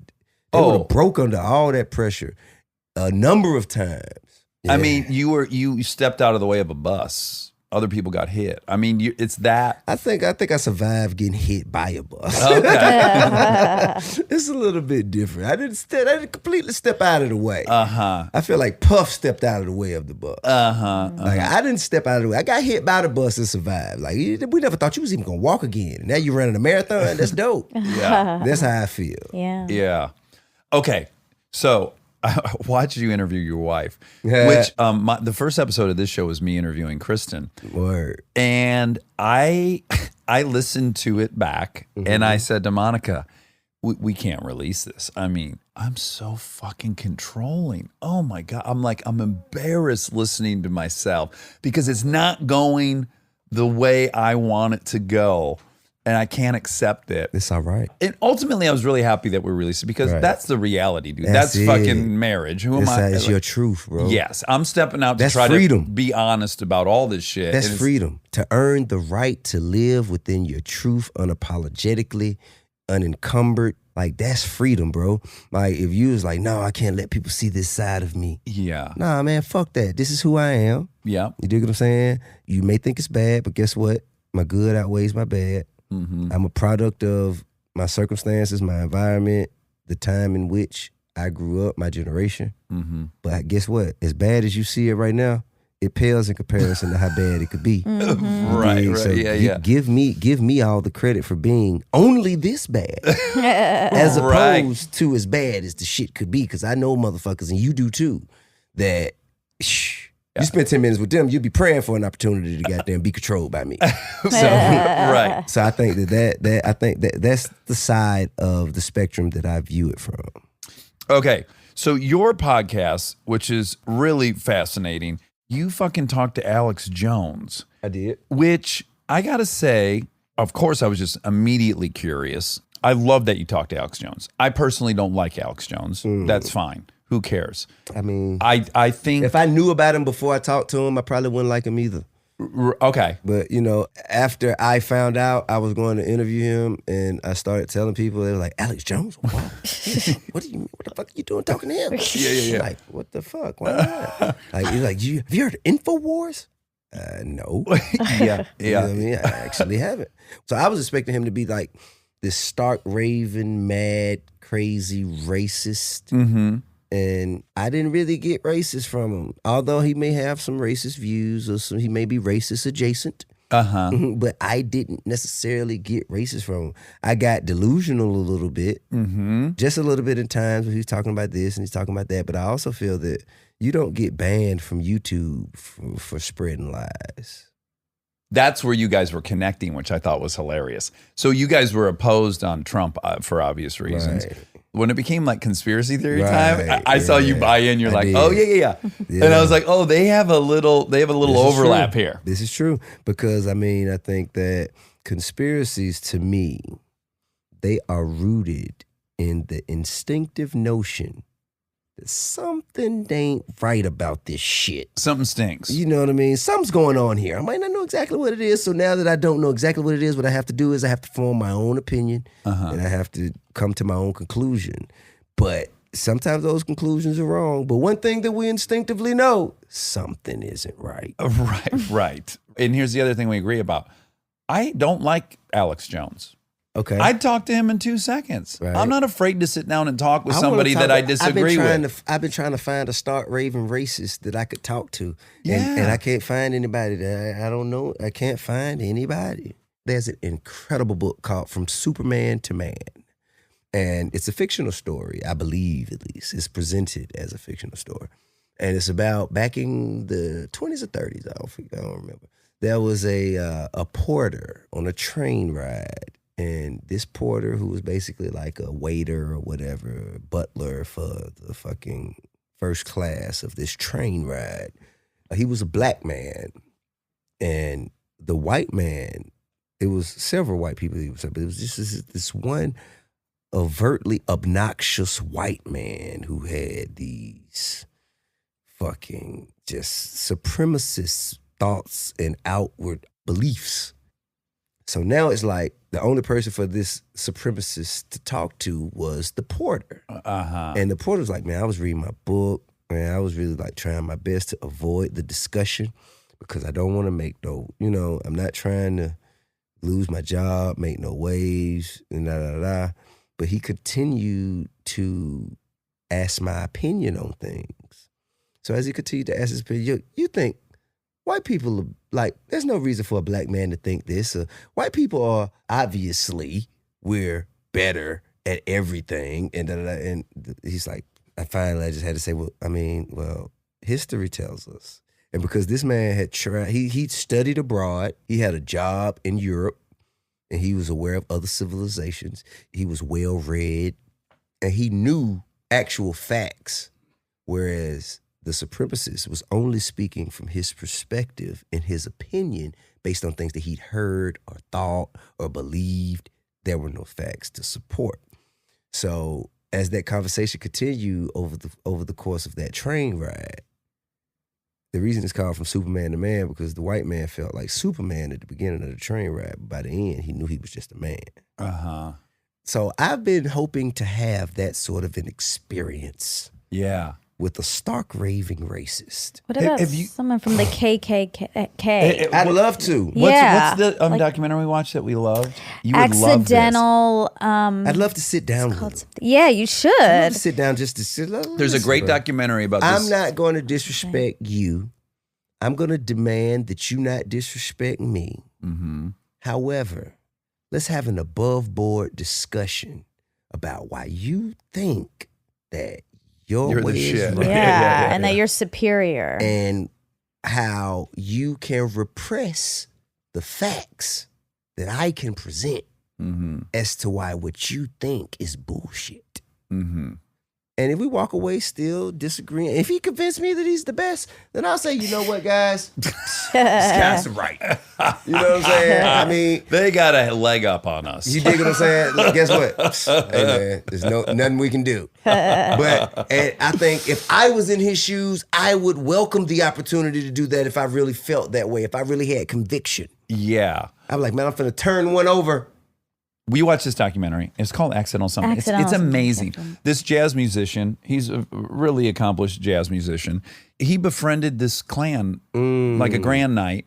They would have broke under all that pressure a number of times. Yeah. I mean, you stepped out of the way of a bus. Other people got hit. I mean, it's that. I think I survived getting hit by a bus. Okay. It's a little bit different. I didn't completely step out of the way. Uh-huh. I feel like Puff stepped out of the way of the bus. Like I didn't step out of the way. I got hit by the bus and survived. Like we never thought you was even gonna walk again. And now you running a marathon. That's dope. Yeah. That's how I feel. Yeah. Yeah. Okay. So I watched you interview your wife, which the first episode of this show was me interviewing Kristen. Word. And I listened to it back and I said to Monica, we can't release this. I mean, I'm so fucking controlling. Oh my God. I'm embarrassed listening to myself because it's not going the way I want it to go. And I can't accept it. It's all right. And ultimately, I was really happy that we released it because that's the reality, dude. That's That's fucking marriage. Who am I? It's your truth, bro. Yes, I'm stepping out to That's try freedom. to be honest about all this shit. That's And it's- freedom. To earn the right to live within your truth unapologetically, unencumbered. Like, that's freedom, bro. Like, if you was like, no, I can't let people see this side of me. Yeah. Nah, man, fuck that. This is who I am. Yeah. You dig what I'm saying? You may think it's bad, but guess what? My good outweighs my bad. I'm a product of my circumstances, my environment, the time in which I grew up, my generation. But guess what? As bad as you see it right now, it pales in comparison to how bad it could be. Right. So Yeah. give me all the credit for being only this bad, as opposed to as bad as the shit could be. Because I know motherfuckers, and you do too, that you spend 10 minutes with them, you'd be praying for an opportunity to goddamn be controlled by me. Right. So I think that's the side of the spectrum that I view it from. Okay. So your podcast, which is really fascinating, you fucking talked to Alex Jones. I did. Which I gotta say, of course, I was just immediately curious. I love that you talked to Alex Jones. I personally don't like Alex Jones. That's fine. Who cares? I mean, I think if I knew about him before I talked to him, I probably wouldn't like him either. Okay. But, after I found out I was going to interview him and I started telling people, they were like, Alex Jones? Wow. What the fuck are you doing talking to him? Yeah. Like, what the fuck? Why not? Like, he's like, have you heard of InfoWars? No. Yeah. You know what I mean? I actually haven't. So I was expecting him to be like this stark raving, mad, crazy racist. And I didn't really get racist from him, although he may have some racist views or he may be racist adjacent. But I didn't necessarily get racist from him. I got delusional a little bit, just a little bit in times when he's talking about this and he's talking about that. But I also feel that you don't get banned from YouTube for spreading lies. That's where you guys were connecting, which I thought was hilarious. So you guys were opposed on Trump for obvious reasons. Right. When it became like conspiracy theory Right, time, I saw you buy in. You're I like, did. oh yeah. And I was like, oh, they have a little This is overlap true. here. This is true because I think that conspiracies, to me, they are rooted in the instinctive notion that something ain't right about this shit. Something stinks. You know what I mean? Something's going on here. I might not know exactly what it is. So now that I don't know exactly what it is, what I have to do is I have to form my own opinion and I have to come to my own conclusion. But sometimes those conclusions are wrong. But one thing that we instinctively know, something isn't right. Right. And here's the other thing we agree about. I don't like Alex Jones. Okay. I'd talk to him in 2 seconds. Right. I'm not afraid to sit down and talk with I wanna somebody talk that I about- disagree with. I've been trying to find a stark raving racist that I could talk to. Yeah. And I can't find anybody that I don't know. I can't find anybody. There's an incredible book called From Superman to Man. And it's a fictional story, I believe at least. It's presented as a fictional story. And it's about back in the 20s or 30s, I don't remember. There was a porter on a train ride. And this porter, who was basically like a waiter or whatever, butler for the fucking first class of this train ride, he was a black man. And the white man, it was several white people, but it was just this one overtly obnoxious white man who had these fucking just supremacist thoughts and outward beliefs. So now it's like the only person for this supremacist to talk to was the porter. And the porter was like, man, I was reading my book. Man, I was really like trying my best to avoid the discussion because I don't want to make I'm not trying to lose my job, make no waves, and da-da-da. But he continued to ask my opinion on things. So as he continued to ask his opinion, you think white people are like, there's no reason for a black man to think this. White people are obviously, we're better at everything. And da-da-da. And he's like, I just had to say, well, history tells us. And because this man had tried, he studied abroad, he had a job in Europe, and he was aware of other civilizations. He was well-read, and he knew actual facts, whereas the supremacist was only speaking from his perspective and his opinion based on things that he'd heard or thought or believed. There were no facts to support. So as that conversation continued over the course of that train ride, the reason it's called From Superman to Man because the white man felt like Superman at the beginning of the train ride, but by the end, he knew he was just a man. So I've been hoping to have that sort of an experience. Yeah. With a stark raving racist. What about someone from the KKK? I'd love to. What's the documentary we watched that we loved? You would Accidental. love this. I'd love to sit down with him. Yeah, you should. I'd love to sit down just to sit. There's a great documentary about this. I'm not going to disrespect you. I'm going to demand that you not disrespect me. Mm-hmm. However, let's have an above board discussion about why you think that you're the shit. Right. Yeah, and that you're superior. And how you can repress the facts that I can present as to why what you think is bullshit. Mm-hmm. And if we walk away still disagreeing, if he convinced me that he's the best, then I'll say, you know what, guys? This guy's right. You know what I'm saying? I mean, they got a leg up on us. You dig what I'm saying? Look, guess what? Hey man, there's nothing we can do. But and I think if I was in his shoes, I would welcome the opportunity to do that if I really felt that way, if I really had conviction. Yeah. I'm like, man, I'm finna turn one over. We watched this documentary. It's called Accidental Something. It's amazing. This jazz musician, he's a really accomplished jazz musician. He befriended this clan like a grand night.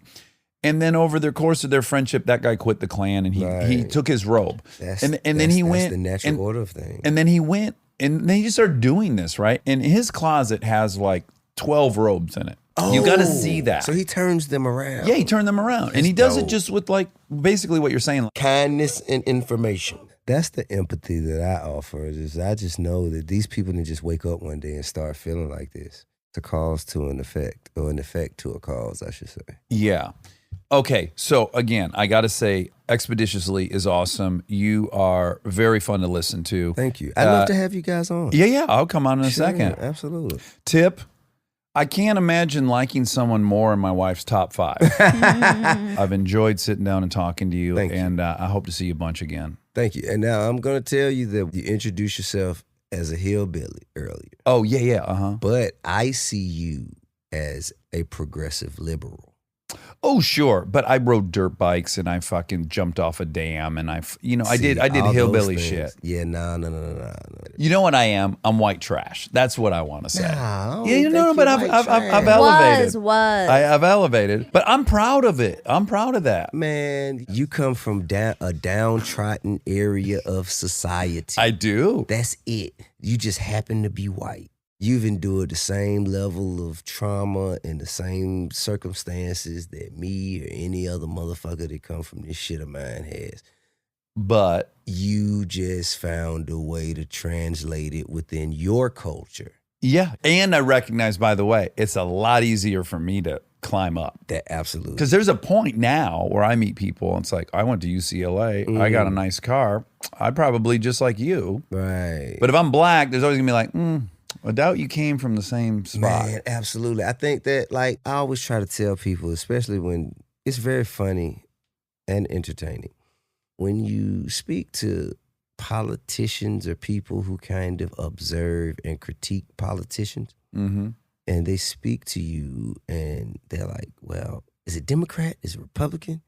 And then over the course of their friendship, that guy quit the clan and he took his robe. And then he went. That's the natural order of things. And then he went and then he just started doing this, right? And his closet has like 12 robes in it. Oh, you got to see that. So he turns them around. Yeah, he turned them around. And he does it just with like basically what you're saying. Kindness and information. That's the empathy that I offer. I just know that these people didn't just wake up one day and start feeling like this. It's a cause to an effect, or an effect to a cause, I should say. Yeah. Okay, so again, I got to say, Expeditiously is awesome. You are very fun to listen to. Thank you. I'd love to have you guys on. Yeah, I'll come on in a second. Absolutely. Tip. I can't imagine liking someone more in my wife's top 5. I've enjoyed sitting down and talking to you, and I hope to see you a bunch again. Thank you. And now I'm going to tell you that you introduced yourself as a hillbilly earlier. Oh, yeah. But I see you as a progressive liberal. Oh, sure. But I rode dirt bikes and I fucking jumped off a dam and I did hillbilly shit. Yeah, no. You know what I am? I'm white trash. That's what I want to say. But I've elevated. I've elevated. But I'm proud of it. I'm proud of that. Man, you come from a downtrodden area of society. I do. That's it. You just happen to be white. You've endured the same level of trauma and the same circumstances that me or any other motherfucker that come from this shit of mine has. But you just found a way to translate it within your culture. Yeah. And I recognize, by the way, it's a lot easier for me to climb up. That absolutely. Because there's a point now where I meet people and it's like, I went to UCLA, I got a nice car, I'd probably just like you. Right. But if I'm black, there's always gonna be like, I doubt you came from the same spot. Man, absolutely. I think that, like, I always try to tell people, especially when it's very funny and entertaining, when you speak to politicians are people who kind of observe and critique politicians. Mm-hmm. And they speak to you and they're like, well, is it Democrat? Is it Republican?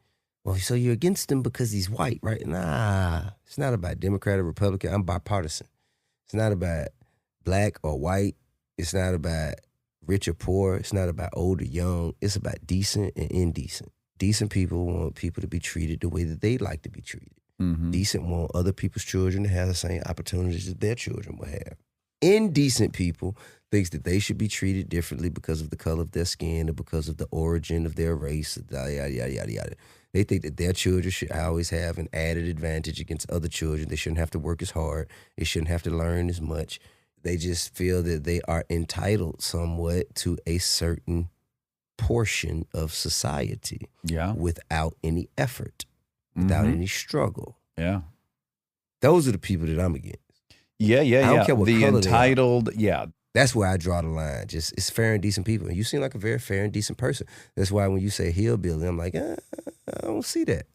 Well, so you're against him because he's white, right? Nah, it's not about Democrat or Republican. I'm bipartisan. It's not about black or white. It's not about rich or poor. It's not about old or young. It's about decent and indecent. Decent people want people to be treated the way that they like to be treated. Mm-hmm. Decent want other people's children to have the same opportunities that their children will have. Indecent people thinks that they should be treated differently because of the color of their skin or because of the origin of their race, yada, yada, yada, yada, yada. They think that their children should always have an added advantage against other children. They shouldn't have to work as hard. They shouldn't have to learn as much. They just feel that they are entitled somewhat to a certain portion of society without any effort, without any struggle. Yeah. Those are the people that I'm against. Yeah. I don't care what the color entitled, That's where I draw the line. Just it's fair and decent people. And you seem like a very fair and decent person. That's why when you say hillbilly, I'm like, I don't see that.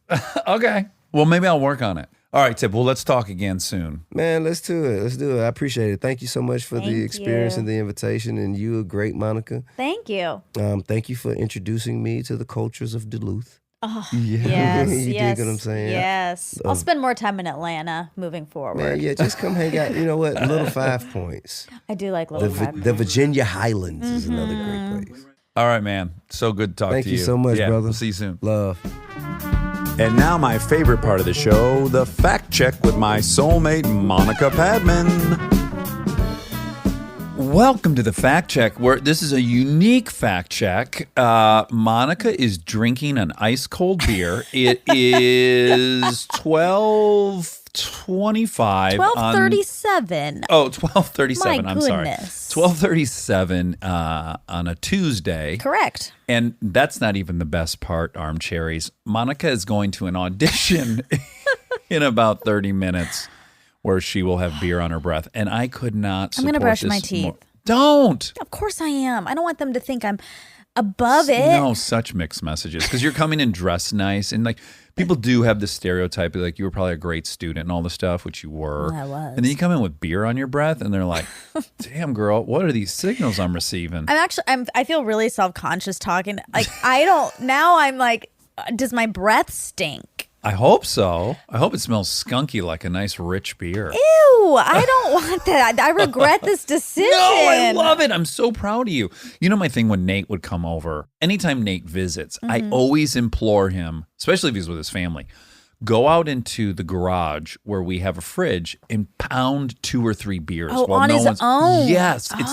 Okay. Well, maybe I'll work on it. All right, Tip. Well, let's talk again soon. Man, let's do it. Let's do it. I appreciate it. Thank you so much for the experience and the invitation. And you are great, Monica. Thank you. Thank you for introducing me to the cultures of Duluth. Oh, yes. You dig what I'm saying? Yes. I'll spend more time in Atlanta moving forward. Man, yeah, just come hang out. You know what? Little 5 Points. I do like Little 5 Points. The Virginia Highlands is another great place. All right, man. So good to talk to you. Thank you so much, brother. We'll see you soon. Love. And now my favorite part of the show, the fact check with my soulmate, Monica Padman. Welcome to the fact check, where this is a unique fact check. Monica is drinking an ice cold beer. It is 12:25. 12:37. 12:37. I'm sorry. Goodness. 12:37 on a Tuesday. Correct. And that's not even the best part, Armcharies. Monica is going to an audition in about 30 minutes where she will have beer on her breath. And I could not support I'm going to brush this my teeth. more. Don't. Of course I am. I don't want them to think I'm above it. No, such mixed messages. Because you're coming in dressed nice. And like people do have this stereotype of like you were probably a great student and all the stuff, which you were. I was. And then you come in with beer on your breath and they're like, damn, girl, what are these signals I'm receiving? I feel really self-conscious talking. Like I'm like, does my breath stink? I hope so. I hope it smells skunky like a nice rich beer. Ew, I don't want that. I regret this decision. No, I love it. I'm so proud of you. You know my thing when Nate would come over, anytime Nate visits, I always implore him, especially if he's with his family, go out into the garage where we have a fridge and pound 2 or 3 beers. On his own? Yes. It's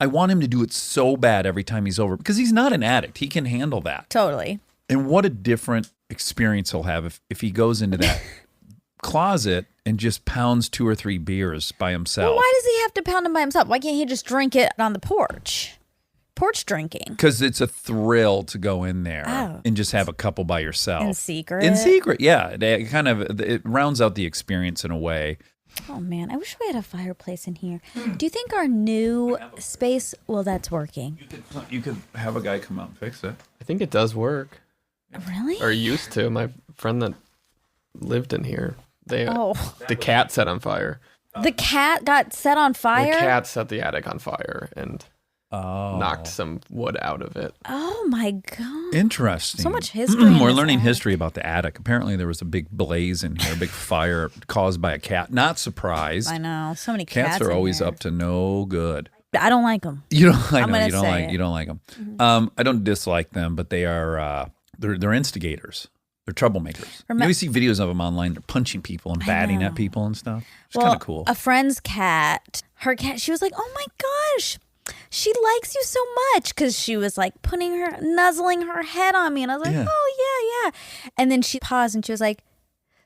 I want him to do it so bad every time he's over because he's not an addict. He can handle that. Totally. And what a different experience he'll have if he goes into that closet and just pounds 2 or 3 beers by himself. Well, why does he have to pound them by himself? Why can't he just drink it on the porch? Porch drinking. Because it's a thrill to go in there and just have a couple by yourself. In secret? In secret, yeah. It rounds out the experience in a way. Oh, man. I wish we had a fireplace in here. Do you think our new space, that's working. You could have a guy come out and fix it. I think it does work. Really? Or used to. My friend that lived in here, the cat set on fire. The cat got set on fire? The cat set the attic on fire and knocked some wood out of it. Oh, my God. Interesting. So much history. We're learning history about the attic. Apparently, there was a big blaze in here, a big fire caused by a cat. Not surprised. I know. So many cats are always here. up to no good. I don't like them. You don't. I know I'm you don't say like. it. You don't like them. Mm-hmm. I don't dislike them, but they are. They're instigators. They're troublemakers. You always see videos of them online. They're punching people and batting at people and stuff. It's kind of cool. A friend's cat, she was like, "Oh my gosh, she likes you so much," because she was like nuzzling her head on me, and I was like, "Oh yeah." And then she paused and she was like,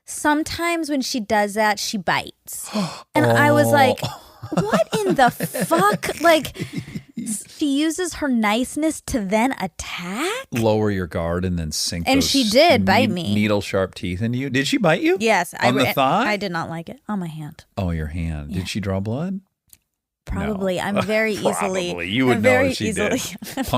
"Sometimes when she does that, she bites," and I was like, "What in the fuck?" Like. She uses her niceness to then attack? Lower your guard and then sink and those she did bite me. Needle sharp teeth into you. Did she bite you? Yes. On the thigh? I did not like it. On my hand. Oh, your hand. Yeah. Did she draw blood? Probably. No. I'm very easily. Probably. You would know if she did.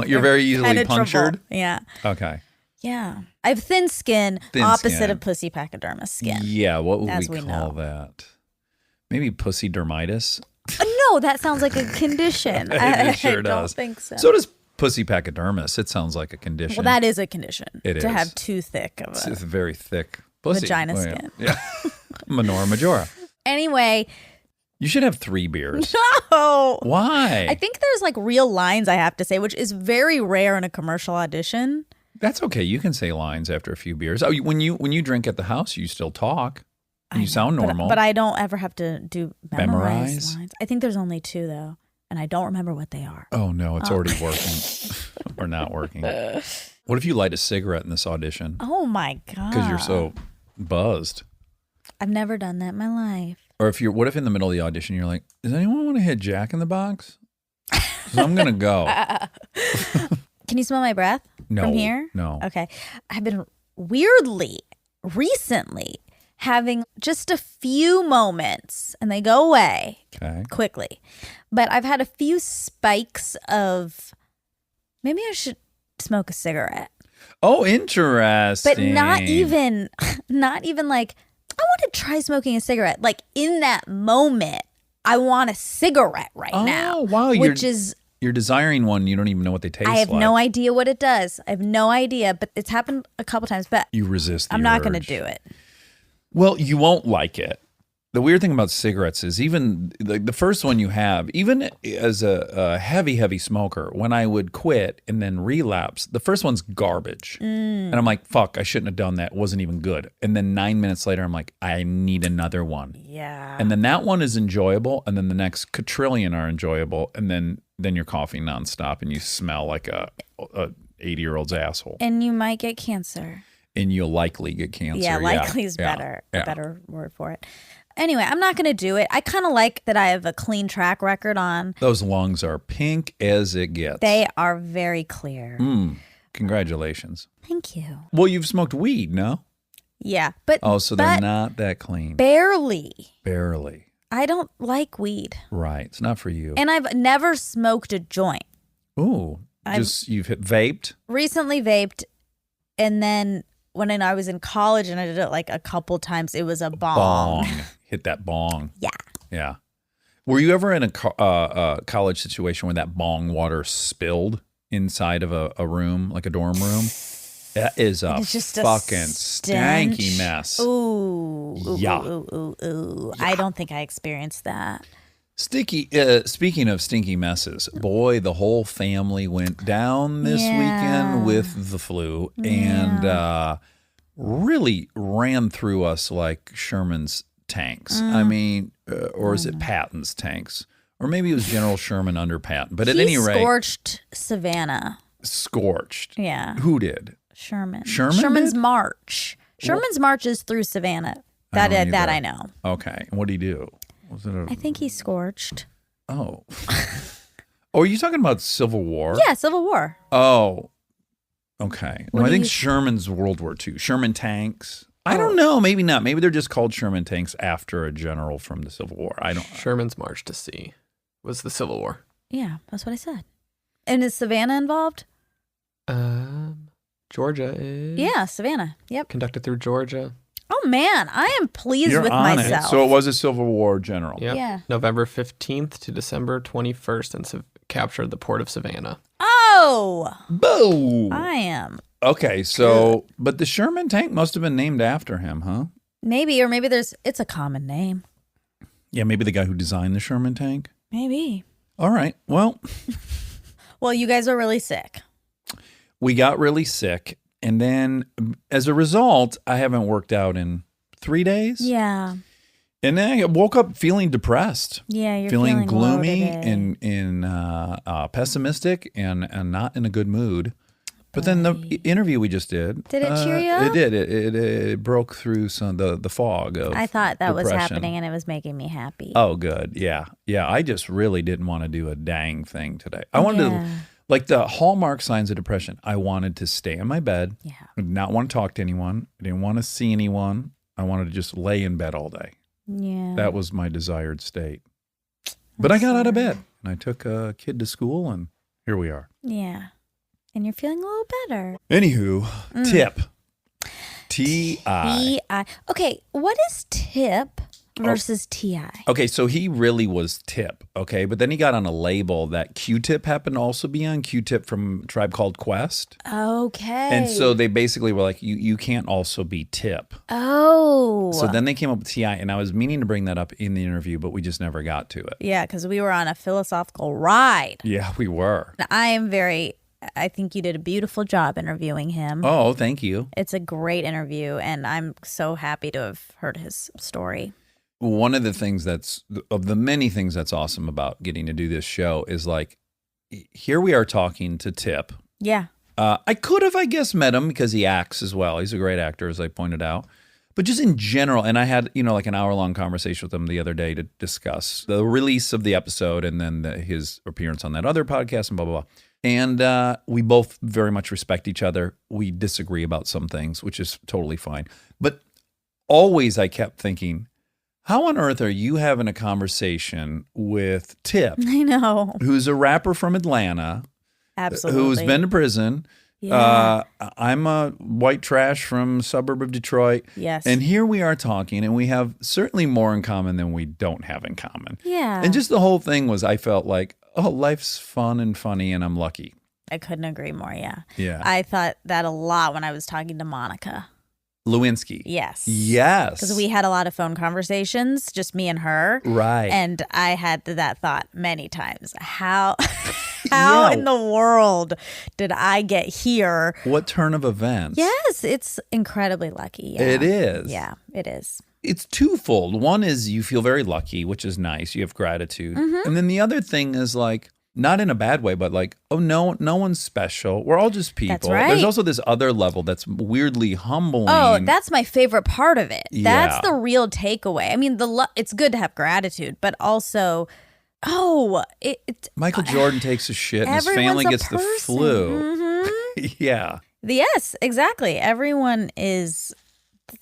You're very easily punctured? Yeah. Okay. Yeah. I have thin skin, Thin opposite skin. of pussy pachydermis skin. Yeah, what would As we we call know. that? Maybe pussy dermitis? No, that sounds like a condition. It sure I don't does. think so. So does pussy pachydermis. It sounds like a condition. Well, that is a condition. It to is. have too thick of It's a very thick pussy. vagina Oh, skin. Yeah. Menorah Majora. Anyway, You should have 3 beers. oh, Why? I think there's like real lines I have to say, which is very rare in a commercial audition. That's okay. You can say lines after a few beers. Oh, when you drink at the house, you still talk. You sound normal. But I don't ever have to do memorize Memorize? lines. I think there's only 2 though, and I don't remember what they are. Oh no, it's already working or not working. What if you light a cigarette in this audition Oh my god! because you're so buzzed? I've never done that in my life. Or what if in the middle of the audition you're like, does anyone want to hit Jack in the Box? 'Cause I'm gonna go. Can you smell my breath No, from here? no. Okay. I've been weirdly, recently, having just a few moments, and they go away Okay. quickly. But I've had a few spikes of maybe I should smoke a cigarette. Oh, interesting. But not even like, I want to try smoking a cigarette. Like in that moment, I want a cigarette right now. Oh, wow. Which is, You're desiring one. You don't even know what they taste I have like. no idea what it does. I have no idea, but it's happened a couple times. But You resist the I'm not going to urge. do it. Well, you won't like it. The weird thing about cigarettes is even the first one you have, even as a heavy smoker, when I would quit and then relapse, the first one's garbage. And I'm like, fuck, I shouldn't have done that. It wasn't even good. And then 9 minutes later, I'm like, I need another one. Yeah. And then that one is enjoyable. And then the next quadrillion are enjoyable. And then you're coughing nonstop and you smell like a 80-year-old's asshole. And you might get cancer. And you'll likely get cancer. Yeah, likely is Yeah. better. Yeah. A better word for it. Anyway, I'm not going to do it. I kind of like that I have a clean track record on. Those lungs are pink as it gets. They are very clear. Congratulations. Thank you. Well, you've smoked weed, no? Yeah, but Oh, so they're not that clean. barely. Barely. I don't like weed. Right. It's not for you. And I've never smoked a joint. Ooh. You've vaped? Recently vaped, and then when I was in college and I did it like a couple times, it was a bong. Hit that bong. Yeah. Yeah. Were you ever in a college situation where that bong water spilled inside of a room, like a dorm room? That is a It's just fucking a stanky stench. mess. Ooh. Yeah. Ooh. I don't think I experienced that. Speaking of stinky messes, boy, the whole family went down this weekend with the flu and really ran through us like Sherman's tanks. I mean, or is it Patton's tanks? Or maybe it was General Sherman under Patton. But at any rate, Scorched Savannah. scorched. Yeah. Who did? Sherman. Sherman Sherman's did? March. Sherman's march is through Savannah. I don't That either. I know. Okay. And what did he do? Was it I think he scorched. Oh. Oh, are you talking about Civil War? Yeah, Civil War. Oh, okay. No, What I do think you- Sherman's World War II. Sherman tanks. I don't know. Maybe not. Maybe they're just called Sherman tanks after a general from the Civil War. I don't. Sherman's March to Sea was the Civil War. Yeah, that's what I said. And is Savannah involved? Georgia is Yeah, Savannah. Yep. conducted through Georgia. Oh man, I am pleased You're with on myself. it. So it was a Civil War general. Yep. Yeah. November 15th to December 21st and captured the port of Savannah. Oh, Boo. I am. Okay, so but the Sherman tank must have been named after him, huh? Maybe, or maybe it's a common name. Yeah, maybe the guy who designed the Sherman tank. Maybe. All right. Well, Well, you guys are really sick. we got really sick, and then as a result, I haven't worked out in 3 days. Yeah. And then I woke up feeling depressed. Yeah, you're feeling feeling low gloomy today. and pessimistic and not in a good mood. But then the interview we just did. Did it cheer you up? It did. It broke through some the fog of I thought that was depression. happening and it was making me happy. Oh, good. Yeah. Yeah. I just really didn't want to do a dang thing today. I wanted to, Yeah. like the hallmark signs of depression, I wanted to stay in my bed. Yeah. I did not want to talk to anyone. I didn't want to see anyone. I wanted to just lay in bed all day. Yeah. That was my desired state. But I got out of bed and I took a kid to school and here we are. Yeah. And you're feeling a little better. Anywho, tip. T.I. T.I. Okay, what is tip versus T.I.? Okay, so he really was Tip, okay? But then he got on a label that Q-Tip happened to also be on, Q-Tip from Tribe Called Quest. Okay. And so they basically were like, you can't also be Tip. Oh. So then they came up with T.I., and I was meaning to bring that up in the interview, but we just never got to it. Yeah, because we were on a philosophical ride. Yeah, we were. I think you did a beautiful job interviewing him. Oh, thank you. It's a great interview, and I'm so happy to have heard his story. One of the things of the many things that's awesome about getting to do this show is like, here we are talking to Tip. Yeah. I could have, I guess, met him because he acts as well. He's a great actor, as I pointed out. But just in general, and I had, like an hour-long conversation with him the other day to discuss the release of the episode and then his appearance on that other podcast and blah, blah, blah. And we both very much respect each other. We disagree about some things, which is totally fine. But always I kept thinking, how on earth are you having a conversation with Tip? I know. Who's a rapper from Atlanta. Absolutely. Who's been to prison. Yeah. I'm a white trash from a suburb of Detroit. Yes. And here we are talking, and we have certainly more in common than we don't have in common. Yeah. And just the whole thing was, I felt like, oh, life's fun and funny, and I'm lucky. I couldn't agree more, yeah. Yeah. I thought that a lot when I was talking to Monica. Lewinsky. Yes. Yes. Because we had a lot of phone conversations, just me and her. Right. And I had that thought many times. How in the world did I get here? What turn of events? Yes, it's incredibly lucky. Yeah. It is. Yeah, it is. It's twofold. One is you feel very lucky, which is nice. You have gratitude. Mm-hmm. And then the other thing is like, not in a bad way, but like, oh, no one's special. We're all just people. That's right. There's also this other level that's weirdly humbling. Oh, that's my favorite part of it. Yeah. That's the real takeaway. I mean, it's good to have gratitude, but also, Michael Jordan takes a shit and his family gets the flu. Mm-hmm. Yeah. Yes, exactly. Everyone is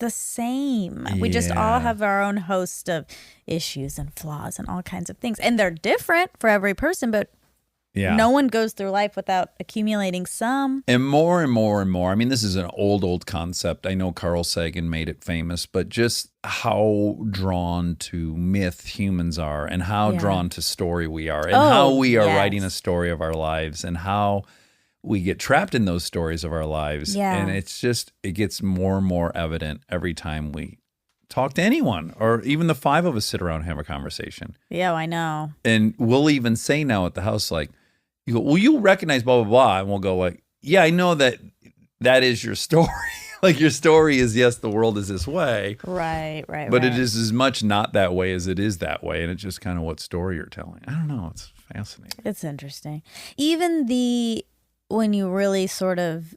the same. We just all have our own host of issues and flaws and all kinds of things. And they're different for every person, but no one goes through life without accumulating some. And more and more and more. I mean, this is an old concept. I know Carl Sagan made it famous, but just how drawn to myth humans are and how drawn to story we are and how we are writing a story of our lives and how we get trapped in those stories of our lives. Yeah. And it gets more and more evident every time we talk to anyone, or even the five of us sit around and have a conversation. Yeah, I know. And we'll even say now at the house, like, you go, well, you recognize blah, blah, blah. And we'll go like, yeah, I know that is your story. Like your story is, yes, the world is this way. Right. But it is as much not that way as it is that way. And it's just kind of what story you're telling. I don't know. It's fascinating. It's interesting. Even when you really sort of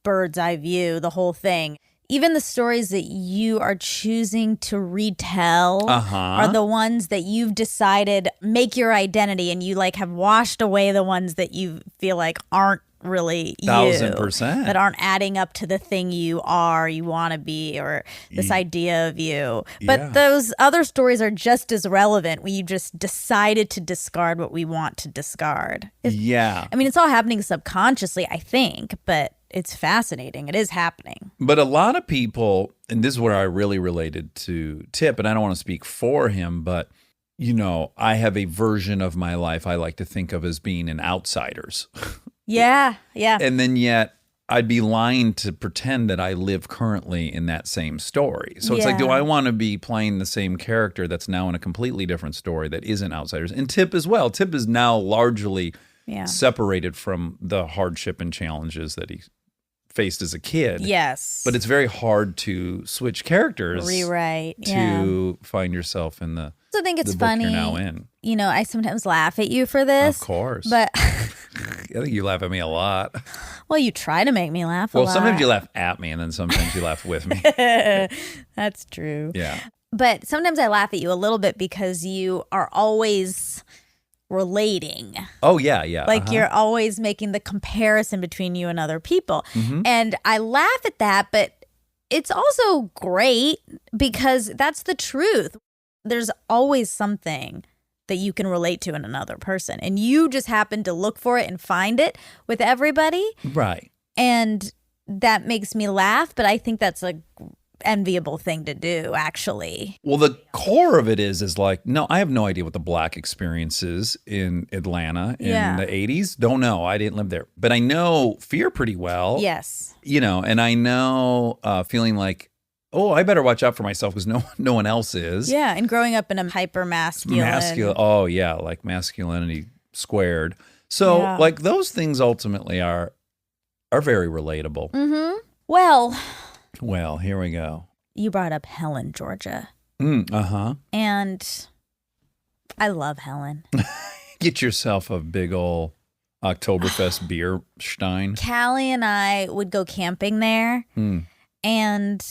bird's eye view the whole thing, even the stories that you are choosing to retell are the ones that you've decided make your identity, and you like have washed away the ones that you feel like aren't really you, 1,000%, that aren't adding up to the thing you want to be, or this idea of you. But those other stories are just as relevant. We just decided to discard what we want to discard. I mean, it's all happening subconsciously, I think, but it's fascinating. It is happening. But a lot of people, and this is where I really related to Tip, and I don't want to speak for him, but, I have a version of my life I like to think of as being an outsider's. Yeah. And then yet I'd be lying to pretend that I live currently in that same story. So it's like, do I want to be playing the same character that's now in a completely different story that isn't outsiders? And Tip as well. Tip is now largely separated from the hardship and challenges that he faced as a kid. Yes. But it's very hard to switch characters. Rewrite. To find yourself in the I think it's book funny. You're now in. I sometimes laugh at you for this. Of course. But I think you laugh at me a lot. Well, you try to make me laugh a lot. Well, sometimes you laugh at me, and then sometimes you laugh with me. That's true. Yeah. But sometimes I laugh at you a little bit because you are always relating. Oh, yeah. Like you're always making the comparison between you and other people. Mm-hmm. And I laugh at that, but it's also great because that's the truth. There's always something that you can relate to in another person. And you just happen to look for it and find it with everybody. Right. And that makes me laugh, but I think that's a enviable thing to do, actually. Well, the core of it is like, no, I have no idea what the Black experience is in Atlanta in the 80s. Don't know. I didn't live there. But I know fear pretty well. Yes. You know, and I know feeling like, oh, I better watch out for myself because no one else is. Yeah, and growing up in a hyper-masculine. Oh, yeah, like masculinity squared. So, like, those things ultimately are very relatable. Mm-hmm. Well, here we go. You brought up Helen, Georgia. Uh-huh. And I love Helen. Get yourself a big ol' Oktoberfest beer stein. Callie and I would go camping there, and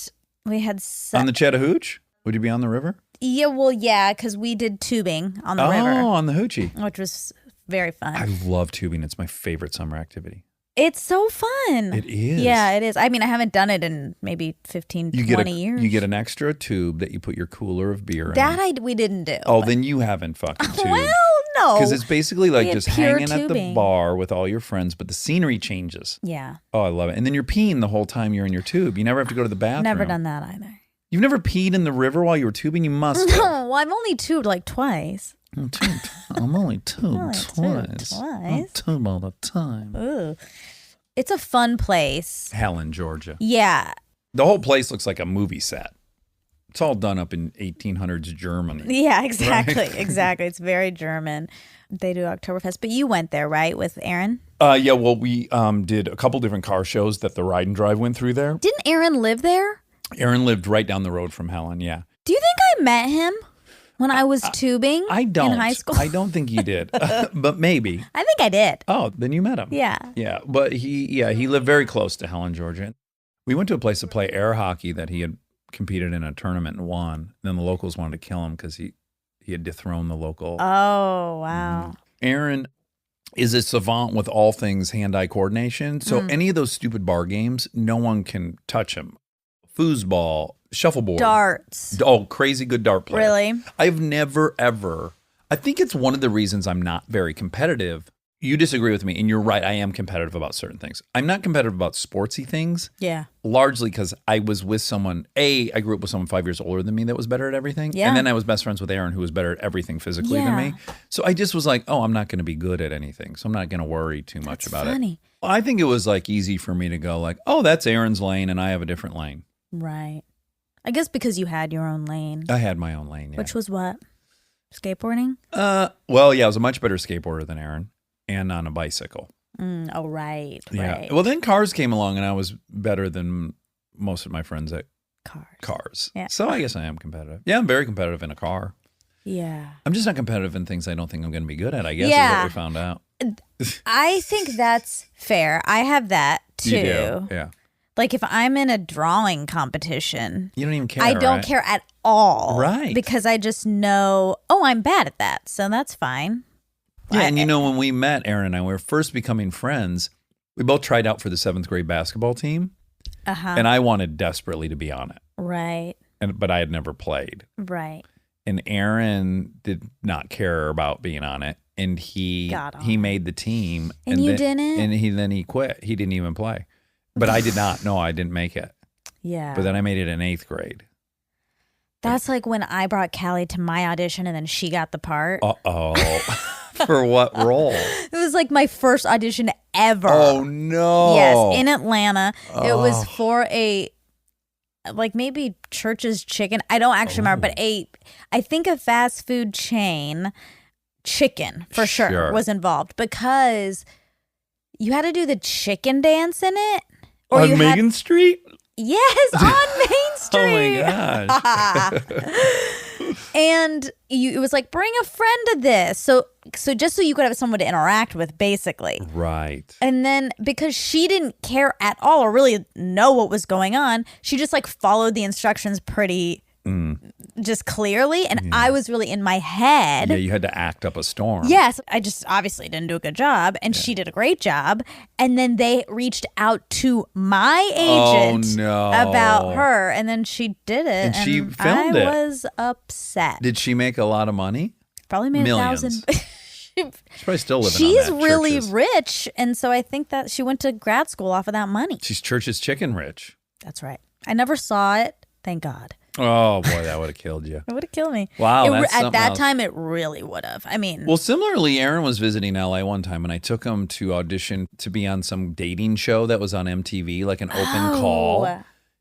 we had... On the Chattahoochee? Would you be on the river? Yeah, because we did tubing on the river. Oh, on the Hoochie. Which was very fun. I love tubing. It's my favorite summer activity. It's so fun. It is. Yeah, it is. I mean, I haven't done it in maybe 15, 20 years. You get an extra tube that you put your cooler of beer in. We didn't do. Oh, then you haven't fucking tubed. Well, no. Because it's basically like just hanging tubing at the bar with all your friends, but the scenery changes. Yeah. Oh, I love it. And then you're peeing the whole time you're in your tube. You never have to go to the bathroom. Never done that either. You've never peed in the river while you were tubing? You must have. No, well, I've only tubed like twice. I'm only tubed twice. I tube all the time. Ooh. It's a fun place. Helen, Georgia. Yeah. The whole place looks like a movie set. It's all done up in 1800s Germany. Yeah, exactly. Right? Exactly. It's very German. They do Oktoberfest. But you went there, right, with Aaron? Yeah, well, we did a couple different car shows that the Ride and Drive went through there. Didn't Aaron live there? Aaron lived right down the road from Helen, yeah. Do you think I met him when I was tubing in high school? I don't think you did, but maybe. I think I did. Oh, then you met him. Yeah. Yeah, but he lived very close to Helen, Georgia. We went to a place to play air hockey that he had competed in a tournament and won. Then the locals wanted to kill him because he had dethroned the local. Oh, wow. Aaron is a savant with all things hand-eye coordination. So any of those stupid bar games, no one can touch him. Foosball, shuffleboard. Darts. Oh, crazy good dart player. Really? I've never, ever. I think it's one of the reasons I'm not very competitive. You disagree with me, and you're right. I am competitive about certain things. I'm not competitive about sportsy things. Yeah. Largely because I was with someone, I grew up with someone 5 years older than me that was better at everything. Yeah. And then I was best friends with Aaron, who was better at everything physically than me. So I just was like, oh, I'm not going to be good at anything. So I'm not going to worry too much about it. I think it was like easy for me to go like, oh, that's Aaron's lane, and I have a different lane. Right. I guess because you had your own lane. I had my own lane, yeah. Which was what? Skateboarding? Well, yeah, I was a much better skateboarder than Aaron and on a bicycle. Oh, right. Yeah. Right. Well, then cars came along and I was better than most of my friends at cars. Yeah. So I guess I am competitive. Yeah, I'm very competitive in a car. Yeah. I'm just not competitive in things I don't think I'm going to be good at, I guess, is what we found out. I think that's fair. I have that too. You do, yeah. Like if I'm in a drawing competition, you don't even care. I don't care at all. Right. Because I just know, I'm bad at that. So that's fine. Yeah, and when we met, Aaron and I, we were first becoming friends, we both tried out for the 7th grade basketball team. Uh-huh. And I wanted desperately to be on it. Right. But I had never played. Right. And Aaron did not care about being on it. And he made the team. And you didn't? And then he quit. He didn't even play. But I did not. No, I didn't make it. Yeah. But then I made it in 8th grade. That's like when I brought Callie to my audition and then she got the part. Uh-oh. For what role? It was like my first audition ever. Oh, no. Yes, in Atlanta. It was for maybe Church's Chicken. I don't actually remember, but I think a fast food chain chicken for sure was involved because you had to do the chicken dance in it. Or on Megan Street? Yes, on Main Street. Oh my gosh. And it was like, bring a friend to this. So just so you could have someone to interact with, basically. Right. And then because she didn't care at all or really know what was going on, she just like followed the instructions pretty just clearly. And I was really in my head. Yeah, you had to act up a storm. Yes. I just obviously didn't do a good job. And she did a great job. And then they reached out to my agent about her. And then she did it. And she filmed it. I was upset. Did she make a lot of money? Probably made Millions. $1,000. She's probably still living She's on that. really Church's. rich, and so I think that she went to grad school off of that money. She's Church's chicken rich. That's right. I never saw it. Thank God. Oh boy, that would have killed you. It would have killed me. Wow, At that's that something else. time, it really would have. I mean, Well, similarly, Aaron was visiting LA one time, and I took him to audition to be on some dating show that was on MTV, like an open call.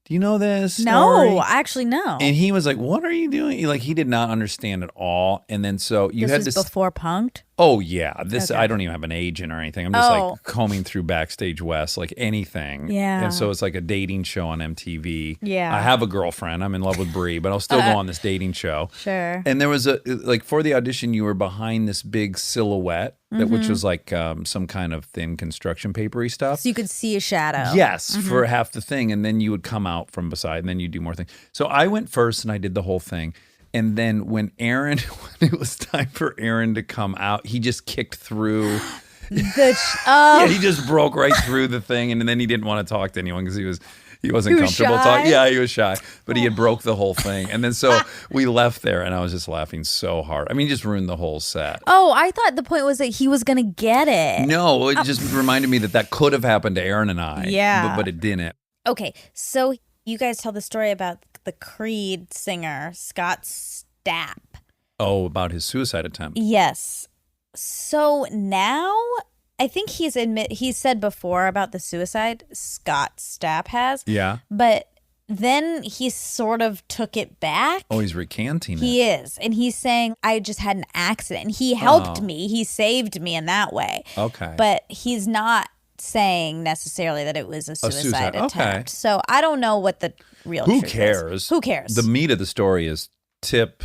Do you know this story? no, actually, no. And he was like, "What are you doing?" Like he did not understand at all. And then so you this had was this. before Punk'd? Oh yeah, this Okay. I don't even have an agent or anything. I'm just Oh. like combing through Backstage West, like anything. Yeah. And so it's like a dating show on MTV. Yeah. I have a girlfriend. I'm in love with Brie, but I'll still go on this dating show. Sure. And there was like for the audition, you were behind this big silhouette, which was like some kind of thin construction papery stuff. So you could see a shadow. Yes, for half the thing. And then you would come out from beside and then you do more things. So I went first and I did the whole thing. And then when it was time for Aaron to come out, he just kicked through. Yeah, he just broke right through the thing. And then he didn't want to talk to anyone because he wasn't He was comfortable shy? talking. Yeah, he was shy. But he had broke the whole thing. And then so we left there and I was just laughing so hard. I mean, he just ruined the whole set. Oh, I thought the point was that he was going to get it. No, it just reminded me that could have happened to Aaron and I. Yeah. But it didn't. Okay, so you guys tell the story about the Creed singer, Scott Stapp. Oh, about his suicide attempt. Yes. So now I think he's said before about the suicide, Scott Stapp has. Yeah. But then he sort of took it back. Oh, he's recanting it. He is. And he's saying, I just had an accident. He helped me. He saved me in that way. Okay. But he's not saying necessarily that it was a suicide attempt. Okay. So I don't know what the real Who truth is. cares? Who cares? The meat of the story is Tip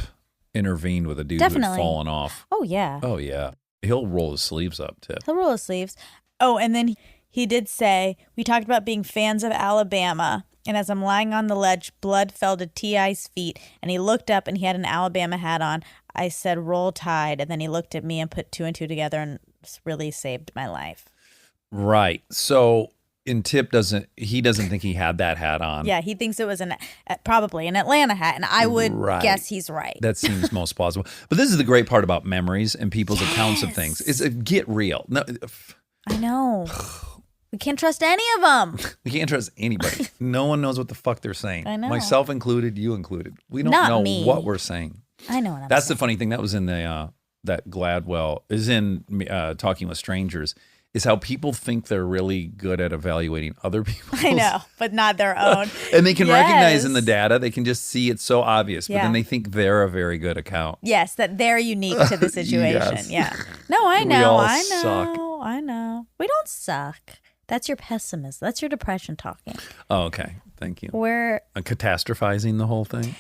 intervened with a dude who had Definitely. fallen off. Oh, yeah. Oh, yeah. He'll roll his sleeves up, Tip. He'll roll his sleeves. Oh, and then he did say, we talked about being fans of Alabama. And as I'm lying on the ledge, blood fell to T.I.'s feet. And he looked up and he had an Alabama hat on. I said, roll Tide. And then he looked at me and put two and two together and really saved my life. Right. So, and Tip doesn't think he had that hat on. Yeah, he thinks it was probably an Atlanta hat. And I would guess he's right. That seems most plausible. But this is the great part about memories and people's accounts of things is get real. No, I know. We can't trust any of them. we can't trust anybody. No one knows what the fuck they're saying. I know. Myself included, you included. We don't Not know me. what we're saying. I know what I'm That's saying. the funny thing. That was in the that Gladwell is in Talking with Strangers. Is how people think they're really good at evaluating other people. I know, but not their own. And they can recognize in Yes. the data, they can just see it's so obvious, but Yeah. then they think they're a very good account. Yes, that they're unique to the situation. Yes. Yeah. No, I We know. all I know. suck. I know. We don't suck. That's your pessimism. That's your depression talking. Oh, okay. Thank you. We're Catastrophizing the whole thing?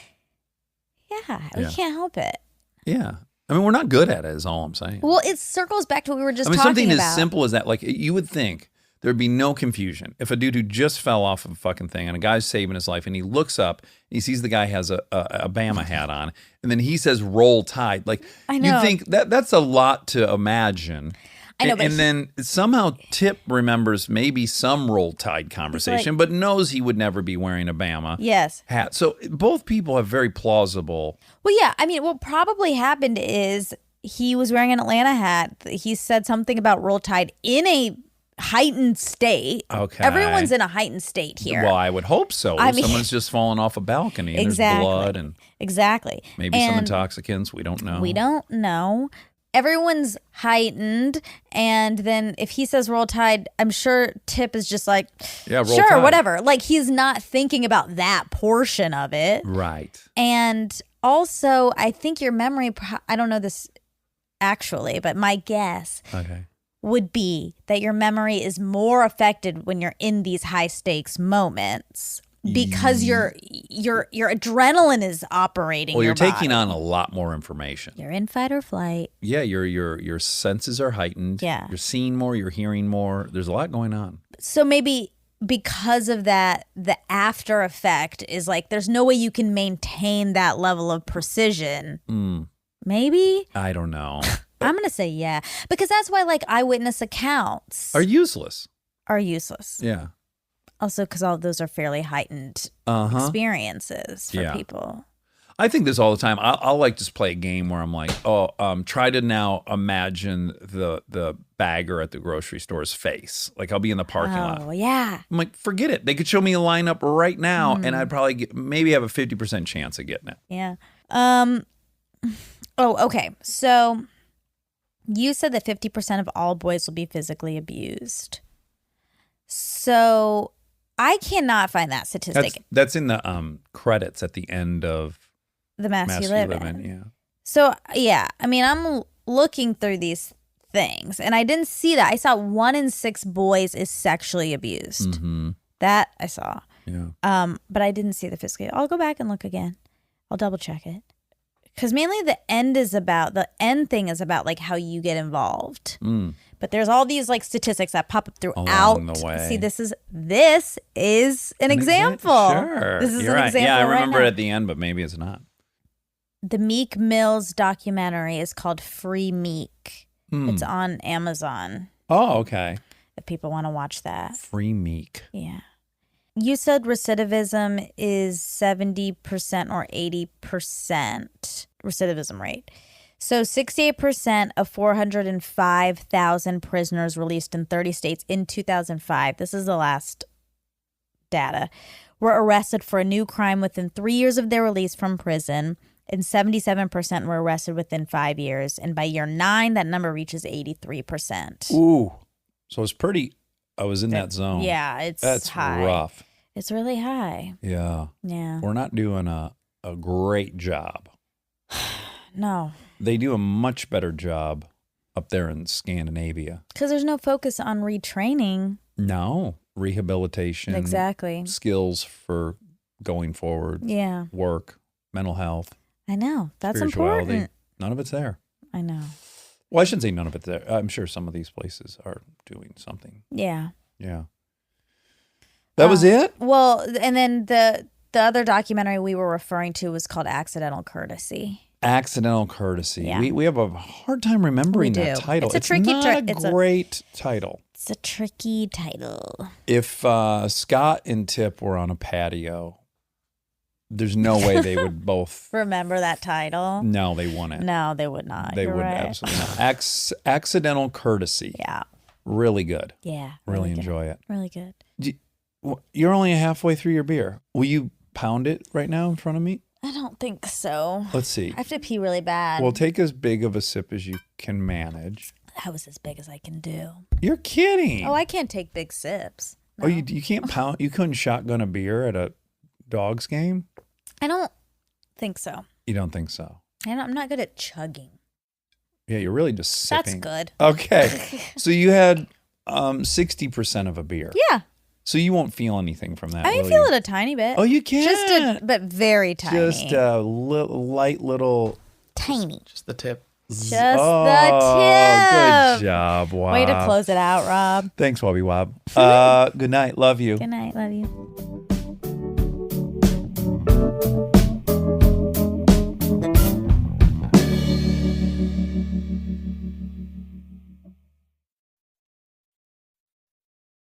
yeah, we Yeah. can't help it. Yeah. I mean, we're not good at it, is all I'm saying. Well, it circles back to what we were just I mean, talking something about. as simple as that, like you would think there'd be no confusion if a dude who just fell off of a fucking thing and a guy's saving his life and he looks up, and he sees the guy has a Bama hat on, and then he says "Roll Tide." Like I know. you think that's a lot to imagine. I know, And, but and then somehow Tip remembers maybe some Roll Tide conversation, but knows he would never be wearing a Bama Yes. hat. So both people have very plausible. Well, yeah. I mean, what probably happened is he was wearing an Atlanta hat. He said something about Roll Tide in a heightened state. Okay. Everyone's in a heightened state here. Well, I would hope so. I mean- Someone's just fallen off a balcony and Exactly. there's blood and Exactly. maybe some And intoxicants. We don't know. We don't know. Everyone's heightened, and then if he says roll tide, I'm sure Tip is just like, Yeah, roll sure, tide. whatever. Like he's not thinking about that portion of it. Right. And also, I think your memory, I don't know this actually, but my guess Okay. would be that your memory is more affected when you're in these high stakes moments because your adrenaline is operating. Well, your you're taking body. on a lot more information. You're in fight or flight. Yeah, your senses are heightened. Yeah. You're seeing more, you're hearing more. There's a lot going on. So maybe because of that, the after effect is like there's no way you can maintain that level of precision. Maybe? I don't know. I'm going to say yeah. Because that's why like eyewitness accounts Are useless. are useless. Yeah. Also because all of those are fairly heightened experiences for Yeah. people. I think this all the time. I'll like just play a game where I'm like, try to now imagine the bagger at the grocery store's face. Like I'll be in the parking lot. Oh, yeah. I'm like, forget it. They could show me a lineup right now, and I'd probably maybe have a 50% chance of getting it. Yeah. Okay. So you said that 50% of all boys will be physically abused. So I cannot find that statistic. That's in the credits at the end of The Mass You Live In. Yeah. So, yeah, I mean, I'm looking through these things, and I didn't see that. I saw 1 in 6 boys is sexually abused. Mm-hmm. That I saw. Yeah. But I didn't see the physically. I'll go back and look again. I'll double check it. Because mainly the end thing is about like how you get involved. But there's all these like statistics that pop up throughout. Along the way. See, this is an example. Sure. This is You're an right. example. Yeah, I right remember now. it at the end, but maybe it's not. The Meek Mills documentary is called Free Meek. It's on Amazon. Oh, okay. If people want to watch that. Free Meek. Yeah. You said recidivism is 70% or 80% recidivism rate. So 68% of 405,000 prisoners released in 30 states in 2005, this is the last data, were arrested for a new crime within 3 years of their release from prison, and 77% were arrested within 5 years. And by year 9, that number reaches 83%. Ooh. So it's pretty, I was in that zone. Yeah, That's high. rough. It's really high. Yeah. Yeah. We're not doing a great job. No. They do a much better job up there in Scandinavia. Because there's no focus on retraining. No. Rehabilitation. Exactly. Skills for going forward. Yeah. Work. Mental health. I know. That's Spirituality. important. None of it's there. I know. Well, I shouldn't say none of it's there. I'm sure some of these places are doing something. Yeah. Yeah. That was it? Well, and then the other documentary we were referring to was called Accidental Courtesy. Accidental Courtesy. Yeah. We have a hard time remembering that title. It's a tricky not a great title. It's a tricky title. If Scott and Tip were on a patio, there's no way they would both. Remember that title? No, they wouldn't. No, they would not. They You're would right. absolutely not. Accidental Courtesy. Yeah. Really good. Yeah. Really good. enjoy it. Really good. You're only halfway through your beer. Will you pound it right now in front of me? I don't think so. Let's see. I have to pee really bad. Well, take as big of a sip as you can manage. That was as big as I can do. You're kidding. Oh, I can't take big sips. No. Oh, you can't pound. You couldn't shotgun a beer at a Dogs game? I don't think so. You don't think so? I'm not good at chugging. Yeah, you're really just sipping. That's good. Okay. So you had 60% of a beer. Yeah. So you won't feel anything from that. I will feel you? it a tiny bit. Oh, you can. But very tiny. Just a light little. tiny. Just the tip. Just the tip. Good job, Wob. Way to close it out, Rob. Thanks, Wobby Wob. Good night. Love you. Good night. Love you.